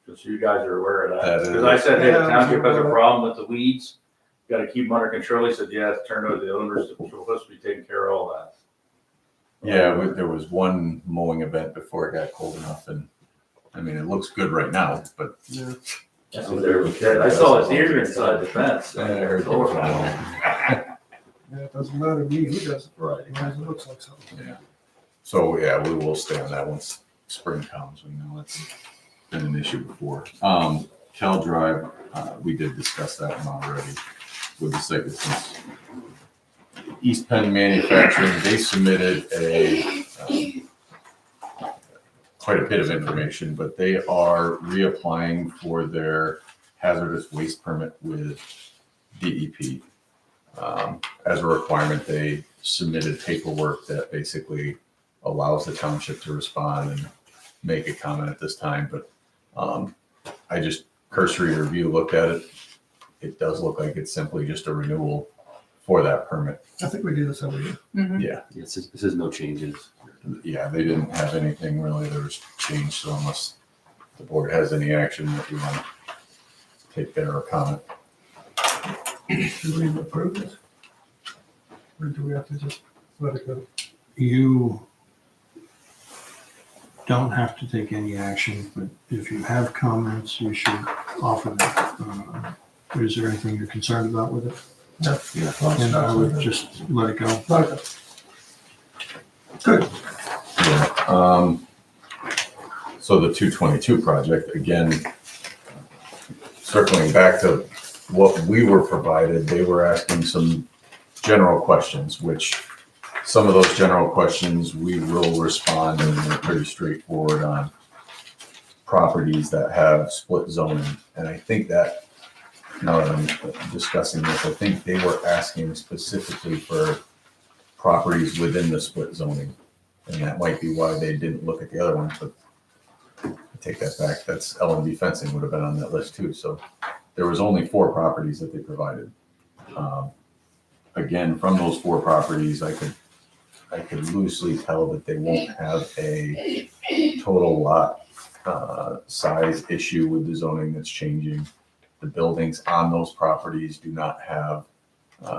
Speaker 5: Just so you guys are aware of that.
Speaker 1: That is-
Speaker 5: Because I said, hey, the
Speaker 3: Yeah,
Speaker 5: township has a
Speaker 3: sure.
Speaker 5: problem with the weeds. Got to keep them under control. He said, yeah, it's turned over to the owners. We're supposed to be taking care of all that.
Speaker 1: Yeah, there was one mowing event before it got cold enough, and I mean, it looks good right now, but
Speaker 3: Yeah.
Speaker 5: I saw a deer inside the fence.
Speaker 1: I heard there was one.
Speaker 3: Yeah, it doesn't matter to me who does it.
Speaker 1: Right.
Speaker 3: As long as it looks like something.
Speaker 1: Yeah. So, yeah, we will stay on that once spring comes. We know it's been an issue before. Cal Drive, we did discuss that one already with the site distance. East Penn Manufacturing, they submitted quite a bit of information, but they are reapplying for their hazardous waste permit with DEP. As a requirement, they submitted paperwork that basically allows the township to respond and make a comment at this time, but I just cursory review looked at it. It does look like it's simply just a renewal for that permit.
Speaker 3: I think we do this every year.
Speaker 1: Yeah,
Speaker 6: This is no changes.
Speaker 1: yeah, they didn't have anything really that was changed, so unless the board has any action that you want to take there or comment.
Speaker 3: Should we approve this? Or do we have to just let it go?
Speaker 2: You don't have to take any action, but if you have comments, you should offer them. Is there anything you're concerned about with it?
Speaker 3: Yeah.
Speaker 2: And I would just let it go.
Speaker 3: Okay. Good.
Speaker 1: Yeah, so the 222 project, again, circling back to what we were provided, they were asking some general questions, which some of those general questions we will respond, and they're pretty straightforward on properties that have split zoning. And I think that, now that I'm discussing this, I think they were asking specifically for properties within the split zoning. And that might be why they didn't look at the other ones, but I take that back. That's L&D fencing would have been on that list too. So there was only 4 properties that they provided. Again, from those 4 properties, I could loosely tell that they won't have a total lot size issue with the zoning that's changing. The buildings on those properties do not have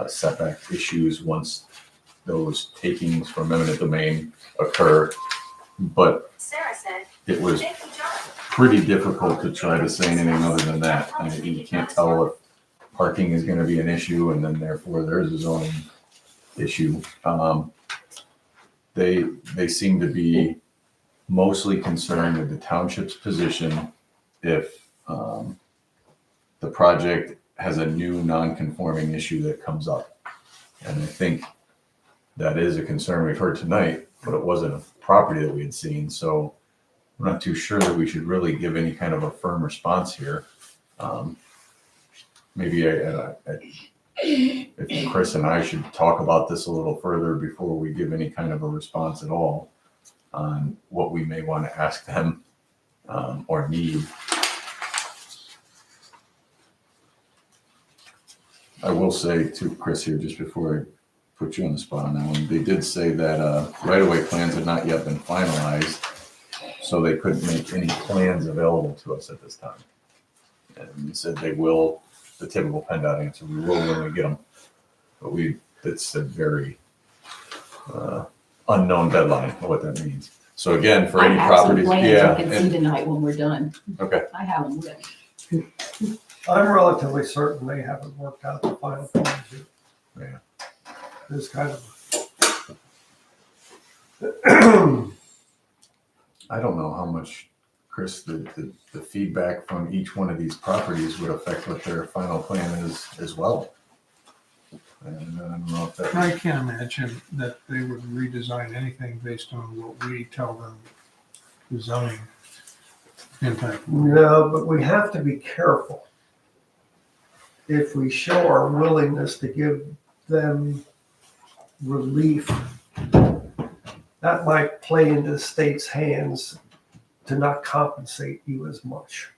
Speaker 1: setback issues once those takings from eminent domain occur. But it was pretty difficult to try to say anything other than that. I mean, you can't tell if parking is going to be an issue, and then therefore there is a zoning issue. they seem to be mostly concerned with the township's position if the project has a new non-conforming issue that comes up. And I think that is a concern we've heard tonight, but it wasn't a property that we had seen, so I'm not too sure that we should really give any kind of a firm response here. Maybe if Chris and I should talk about this a little further before we give any kind of a response at all on what we may want to ask them or need. I will say to Chris here, just before I put you on the spot on that one, they did say that right-of-way plans had not yet been finalized, so they couldn't make any plans available to us at this time. And they said they will, the typical PennDOT answer, we will when we get them. But it's a very unknown deadline of what that means. So again, for any properties,
Speaker 4: I
Speaker 1: yeah.
Speaker 4: have some plans you can see tonight when we're done.
Speaker 1: Okay.
Speaker 4: I have them with.
Speaker 3: I'm relatively certain they haven't worked out the final plans yet.
Speaker 1: Yeah.
Speaker 3: This kind of.
Speaker 1: I don't know how much, Chris, the feedback from each one of these properties would affect what their final plan is as well. And I don't know if that.
Speaker 2: I can't imagine that they would redesign anything based on what we tell them the zoning impact.
Speaker 3: No, but we have to be careful. If we show our willingness to give them relief, that might play into the state's hands to not compensate you as much.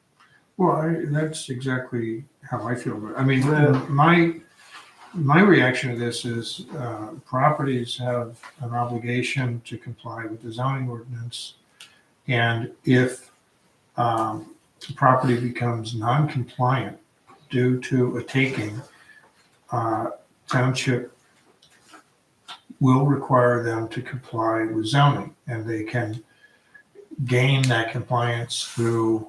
Speaker 2: Well, that's exactly how I feel. I mean,
Speaker 3: Yeah.
Speaker 2: my reaction to this is properties have an obligation to comply with the zoning ordinance. And if the property becomes non-compliant due to a taking, township will require them to comply with zoning, and they can gain that compliance through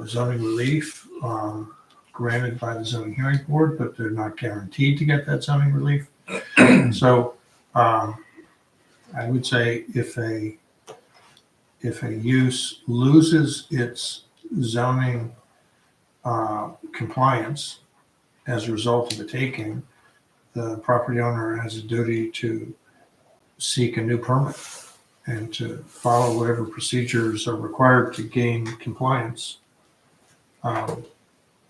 Speaker 2: zoning relief granted by the zoning hearing board, but they're not guaranteed to get that zoning relief. So I would say if a use loses its zoning compliance as a result of the taking, the property owner has a duty to seek a new permit and to follow whatever procedures are required to gain compliance. I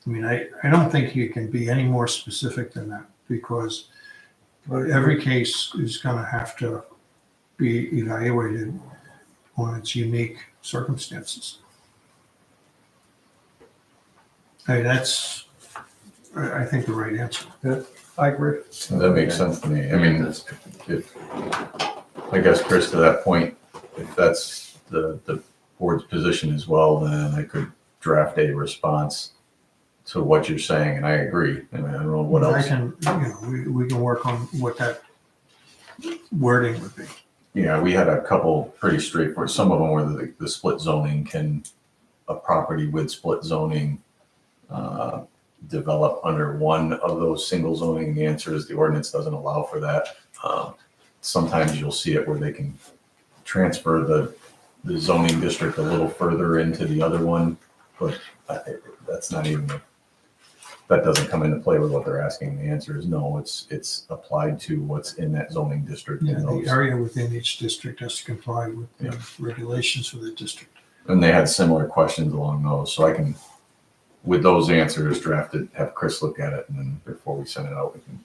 Speaker 2: mean, I don't think you can be any more specific than that, because every case is going to have to be evaluated on its unique circumstances. That's, I think, the right answer.
Speaker 3: I agree.
Speaker 1: That makes sense to me. I mean, if I guess, Chris, to that point, if that's the board's position as well, then I could draft a response to what you're saying, and I agree. I mean, I don't know what else.
Speaker 2: We can work on what that wording would be.
Speaker 1: Yeah, we had a couple pretty straightforward. Some of them were the split zoning. Can a property with split zoning develop under one of those single zoning? The answer is the ordinance doesn't allow for that. Sometimes you'll see it where they can transfer the zoning district a little further into the other one, but that's not even, that doesn't come into play with what they're asking. The answer is no, it's applied to what's in that zoning district.
Speaker 2: Yeah, the area within each district has to comply with the
Speaker 1: Yeah.
Speaker 2: regulations for the district.
Speaker 1: And they had similar questions along those, so I can, with those answers drafted, have Chris look at it, and then before we send it out, we can.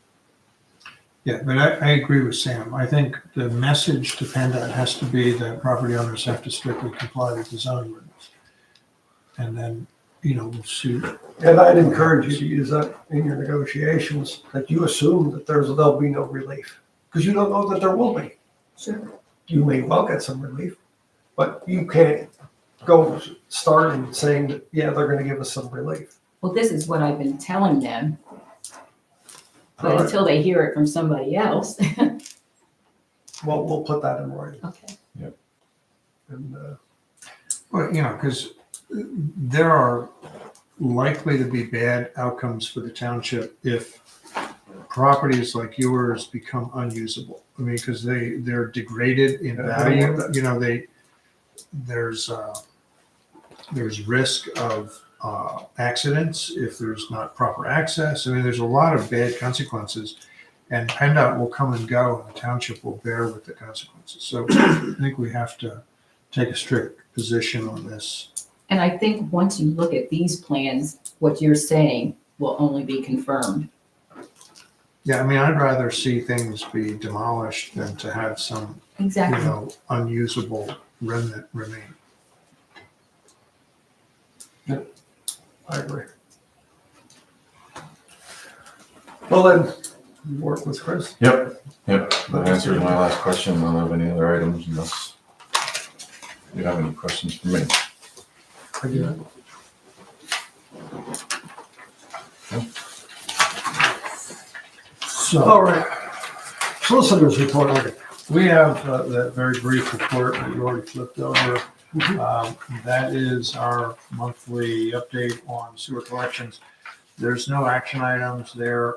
Speaker 2: Yeah, but I agree with Sam. I think the message to PennDOT has to be that property owners have to strictly comply with the zoning ordinance. And then, we'll see.
Speaker 3: And I'd encourage you to use that in your negotiations, that you assume that there'll be no relief, because you don't know that there will be.
Speaker 4: Sure.
Speaker 3: You may well get some relief, but you can't go starting saying that, yeah, they're gonna give us some relief.
Speaker 4: Well, this is what I've been telling them. But
Speaker 3: All right.
Speaker 4: until they hear it from somebody else.
Speaker 3: Well, we'll put that in writing.
Speaker 4: Okay.
Speaker 3: And,
Speaker 2: Well, because there are likely to be bad outcomes for the township if properties like yours become unusable. I mean, because they're degraded in value, you know, there's risk of accidents if there's not proper access. I mean, there's a lot of bad consequences, and PennDOT will come and go, and the township will bear with the consequences. So I think we have to take a strict position on this.
Speaker 4: And I think once you look at these plans, what you're saying will only be confirmed.
Speaker 2: Yeah, I mean, I'd rather see things be demolished than to have some, you
Speaker 4: Exactly.
Speaker 2: know, unusable remnant remain.
Speaker 3: I agree. Well, then, you work with Chris.
Speaker 1: Yep, that answered my last question. I don't have any other items unless you have any questions for me.
Speaker 2: So
Speaker 3: All right. Solicitors report.
Speaker 2: we have that very brief report that you already flipped over. That is our monthly update on sewer collections. There's no action items there.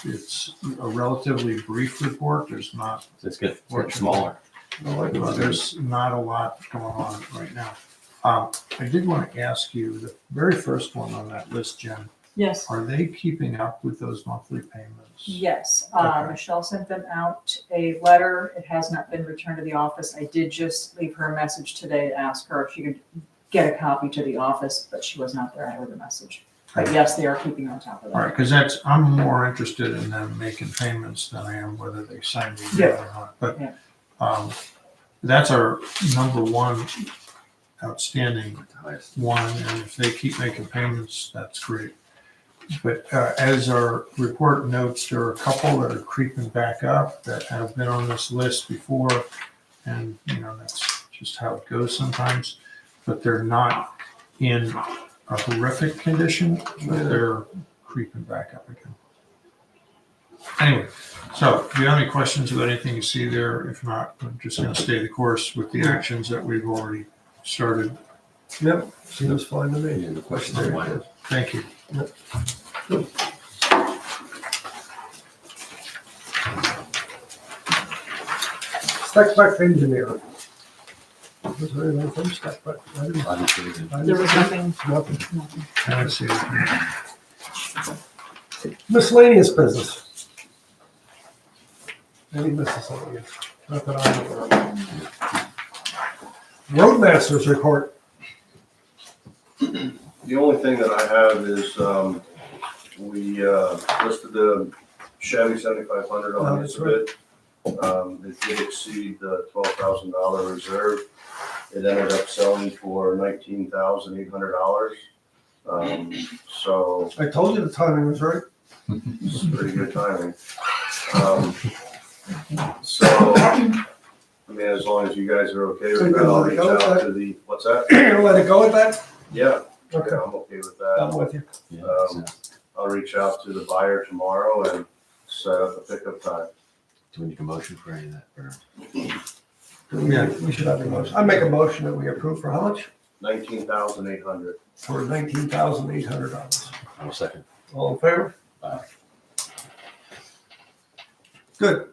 Speaker 2: It's a relatively brief report. There's not,
Speaker 6: It's getting smaller.
Speaker 2: there's not a lot going on right now. I did want to ask you, the very first one on that list, Jen,
Speaker 9: Yes.
Speaker 2: are they keeping up with those monthly payments?
Speaker 9: Yes,
Speaker 2: Okay.
Speaker 9: Michelle sent them out a letter. It has not been returned to the office. I did just leave her a message today to ask her if she could get a copy to the office, but she was not there. I heard the message. But yes, they are keeping on top of
Speaker 2: All
Speaker 9: that.
Speaker 2: right, because I'm more interested in them making payments than I am whether they signed the agreement or not. But
Speaker 9: Yeah.
Speaker 2: that's our number one outstanding one, and if they keep making payments, that's great. But as our report notes, there are a couple that are creeping back up that have been on this list before, and you know that's just how it goes sometimes. But they're not in a horrific condition, but they're creeping back up again. Anyway, so if you have any questions about anything you see there, if not, I'm just going to stay the course with the actions that we've already started.
Speaker 3: Yep, seems fine to me.
Speaker 6: Any questions on mine?
Speaker 2: Thank you.
Speaker 3: Stack back engineer. Was there anything from stack back? I didn't-
Speaker 6: I didn't see anything.
Speaker 3: I didn't
Speaker 9: There was
Speaker 3: see
Speaker 9: nothing.
Speaker 3: Nothing.
Speaker 2: I see it.
Speaker 3: Miscellaneous business. Any miscellaneous? Not that I'm aware of. Roadmasters report.
Speaker 11: The only thing that I have is, we, listed the Chevy 7500
Speaker 3: Oh,
Speaker 11: on the
Speaker 3: that's
Speaker 11: bid. It did exceed the $12,000 reserve. It ended up selling for $19,800. So
Speaker 3: I told you the timing was right.
Speaker 11: it's pretty good timing. So, I mean, as long as you guys are okay
Speaker 3: So
Speaker 11: with
Speaker 3: you're
Speaker 11: that,
Speaker 3: gonna
Speaker 11: I'll
Speaker 3: let it
Speaker 11: reach
Speaker 3: go with
Speaker 11: out
Speaker 3: that?
Speaker 11: to the, what's that?
Speaker 3: You're gonna let it go with that?
Speaker 11: Yeah,
Speaker 3: Okay,
Speaker 11: I'm okay with that.
Speaker 3: I'm with you.
Speaker 6: Yeah,
Speaker 11: I'll reach out to the buyer tomorrow and set up a pickup time.
Speaker 6: do we need a motion for any of that? Or-
Speaker 2: Yeah.
Speaker 3: We should have a motion. I make a motion that we approve for how much?
Speaker 11: 19,800.
Speaker 3: For $19,800.
Speaker 6: I will second.
Speaker 3: All in favor?
Speaker 6: Aye.
Speaker 3: Good.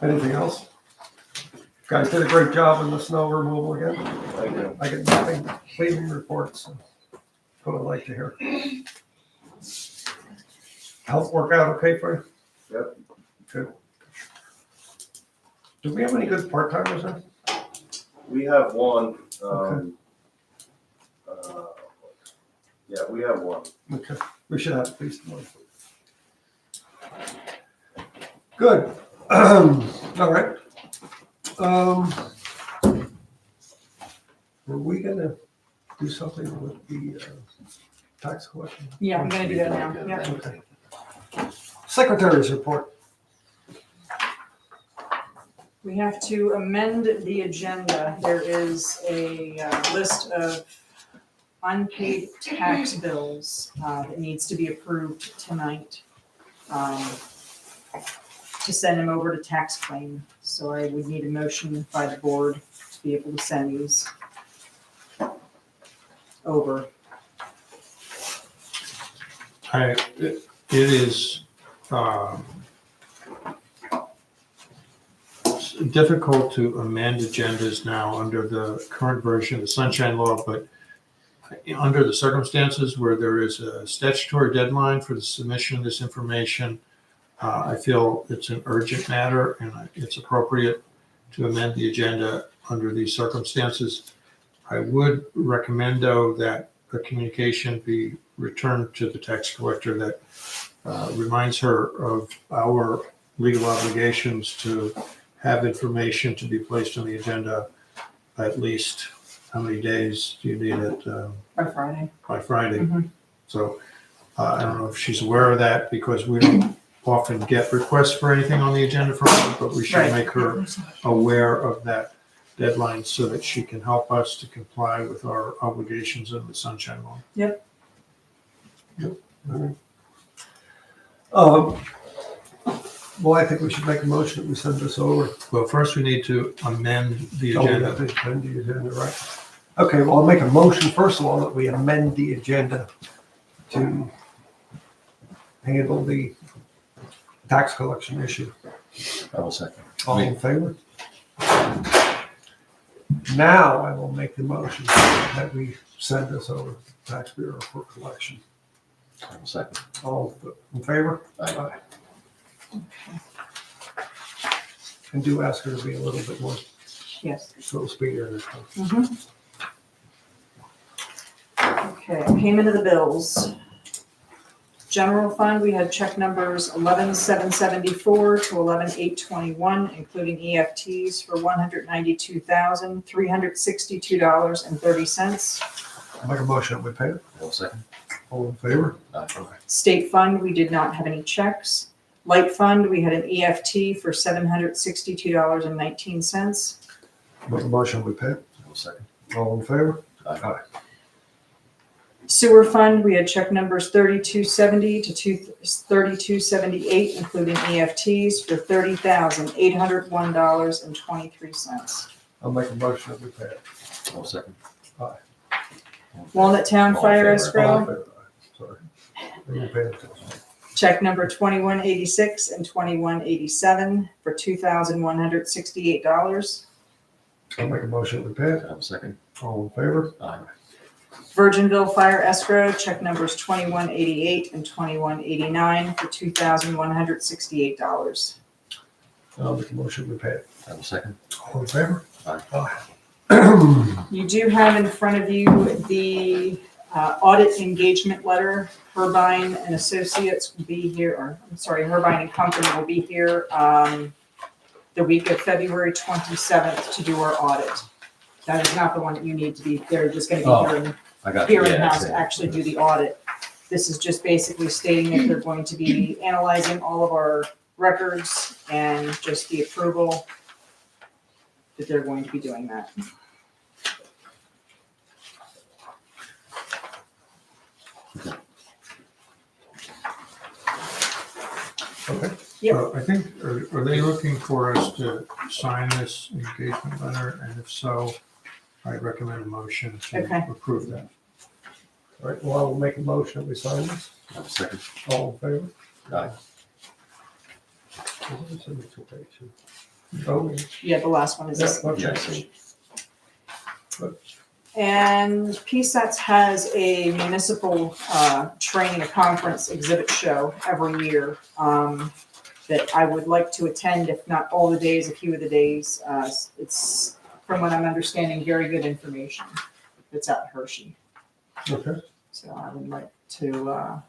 Speaker 3: Anything else? Guys did a great job in the snow removal again.
Speaker 11: Thank you.
Speaker 3: I get nothing, leaving reports. What I'd like to hear. Health work out okay for you?
Speaker 11: Yep.
Speaker 3: Good. Do we have any good part-timers then?
Speaker 11: We have one,
Speaker 3: Okay.
Speaker 11: Yeah, we have one.
Speaker 3: Okay, we should have at least one. Good. All right. Were we gonna do something with the tax collection?
Speaker 9: Yeah, I'm gonna do that now. Yeah.
Speaker 3: Okay. Secretary's report.
Speaker 9: We have to amend the agenda. There is a list of unpaid tax bills that needs to be approved tonight to send them over to tax claim. So I would need a motion by the board to be able to send these over.
Speaker 2: It is it's difficult to amend agendas now under the current version of the Sunshine Law, but under the circumstances where there is a statutory deadline for the submission of this information, I feel it's an urgent matter and it's appropriate to amend the agenda under these circumstances. I would recommend, though, that a communication be returned to the tax collector that reminds her of our legal obligations to have information to be placed on the agenda at least, how many days do you need it?
Speaker 9: By Friday.
Speaker 2: By Friday.
Speaker 9: Mhm.
Speaker 2: So I don't know if she's aware of that, because we don't often get requests for anything on the agenda from her, but we should
Speaker 9: Right.
Speaker 2: make her aware of that deadline so that she can help us to comply with our obligations under the Sunshine Law.
Speaker 3: Well, I think we should make a motion that we send this over.
Speaker 2: Well, first we need to amend the
Speaker 3: Oh, we
Speaker 2: agenda.
Speaker 3: have to amend the agenda, right? Okay, well, I'll make a motion, first of all, that we amend the agenda to handle the tax collection issue.
Speaker 6: I will second.
Speaker 3: All in favor? Now I will make the motion that we send this over to the tax bureau for collection.
Speaker 6: I will second.
Speaker 3: All in favor?
Speaker 6: Aye.
Speaker 3: And do ask her to be a little bit more
Speaker 9: Yes.
Speaker 3: slow speeder this time.
Speaker 9: Okay, payment of the bills. General fund, we had check numbers 11,774 to 11,821, including EFTs for $192,362.30.
Speaker 3: I'll make a motion that we pay it.
Speaker 6: I will second.
Speaker 3: All in favor?
Speaker 6: Aye.
Speaker 9: State fund, we did not have any checks. Light fund, we had an EFT for $762.19.
Speaker 3: Make a motion we pay it.
Speaker 6: I will second.
Speaker 3: All in favor?
Speaker 6: Aye.
Speaker 9: Sewer fund, we had check numbers 3270 to 3278, including EFTs for $30,801.23.
Speaker 3: I'll make a motion that we pay it.
Speaker 6: I will second.
Speaker 9: Walnut Town
Speaker 6: All in
Speaker 9: Fire
Speaker 6: favor?
Speaker 9: Escrow,
Speaker 3: All in favor? Sorry. We didn't pay attention.
Speaker 9: check number 2186 and 2187 for $2,168.
Speaker 3: I'll make a motion we pay it.
Speaker 6: I will second.
Speaker 3: All in favor?
Speaker 6: Aye.
Speaker 9: Virginville Fire Escrow, check numbers 2188 and 2189 for $2,168.
Speaker 3: I'll make a motion we pay it.
Speaker 6: I will second.
Speaker 3: All in favor?
Speaker 6: Aye.
Speaker 9: You do have in front of you the audit engagement letter. Herbine and Associates will be here, or I'm sorry, Herbine and Company will be here the week of February 27th to do our audit. That is not the one that you need to be, they're just gonna be
Speaker 6: I got you.
Speaker 9: here in
Speaker 6: Yeah,
Speaker 9: house
Speaker 6: that's
Speaker 9: to
Speaker 6: it.
Speaker 9: actually do the audit. This is just basically stating that they're going to be analyzing all of our records and just the approval that they're going to be doing that.
Speaker 3: Okay.
Speaker 9: Yep.
Speaker 2: I think, are they looking for us to sign this engagement letter? And if so, I recommend a motion to
Speaker 9: Okay.
Speaker 2: approve that.
Speaker 3: All right, well, I'll make a motion that we sign this.
Speaker 6: I will second.
Speaker 3: All in favor?
Speaker 6: Aye.
Speaker 3: Oh,
Speaker 9: Yeah, the last one is this.
Speaker 3: yeah, okay.
Speaker 6: Yes.
Speaker 9: And PSATS has a municipal training, a conference exhibit show every year that I would like to attend, if not all the days, a few of the days. It's, from what I'm understanding, very good information. It's at Hershey.
Speaker 3: Okay.
Speaker 9: So I would like to,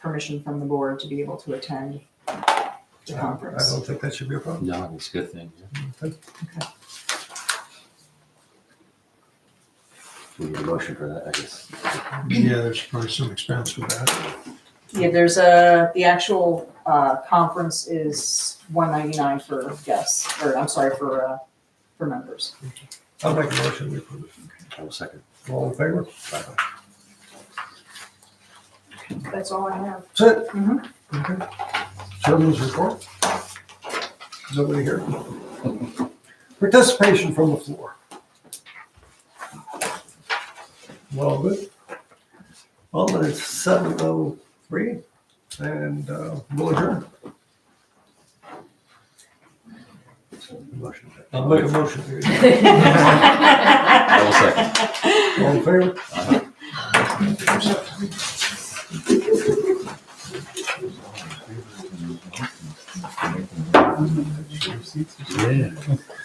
Speaker 9: permission from the board to be able to attend the
Speaker 3: I
Speaker 9: conference.
Speaker 3: don't think that should be a problem.
Speaker 6: No, it's a good thing. Yeah. We need a motion for that, I guess.
Speaker 2: Yeah, there's probably some expense with that.
Speaker 9: Yeah, there's the actual conference is $199 for guests, or I'm sorry, for members.
Speaker 3: I'll make a motion we approve it.
Speaker 6: I will second.
Speaker 3: All in favor?
Speaker 6: Aye.
Speaker 9: That's all I have.
Speaker 3: That's it?
Speaker 9: Mhm.
Speaker 3: Okay. Chairman's report? Is nobody here? Participation from the floor. Well, good. Well, then it's 7:03. free, and we'll adjourn. I'll make a motion.
Speaker 6: I will second.
Speaker 3: All in favor?
Speaker 6: Yeah.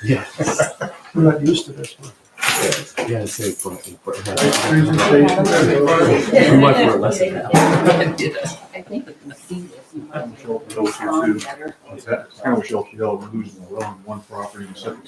Speaker 6: Yeah.
Speaker 3: We're not used to this one.
Speaker 6: Yeah, it's important.
Speaker 5: Presentation.
Speaker 6: We might for a lesson now.
Speaker 4: I think if you see this, you might be able to respond better.
Speaker 7: I wish LTL were losing the road on one property and second.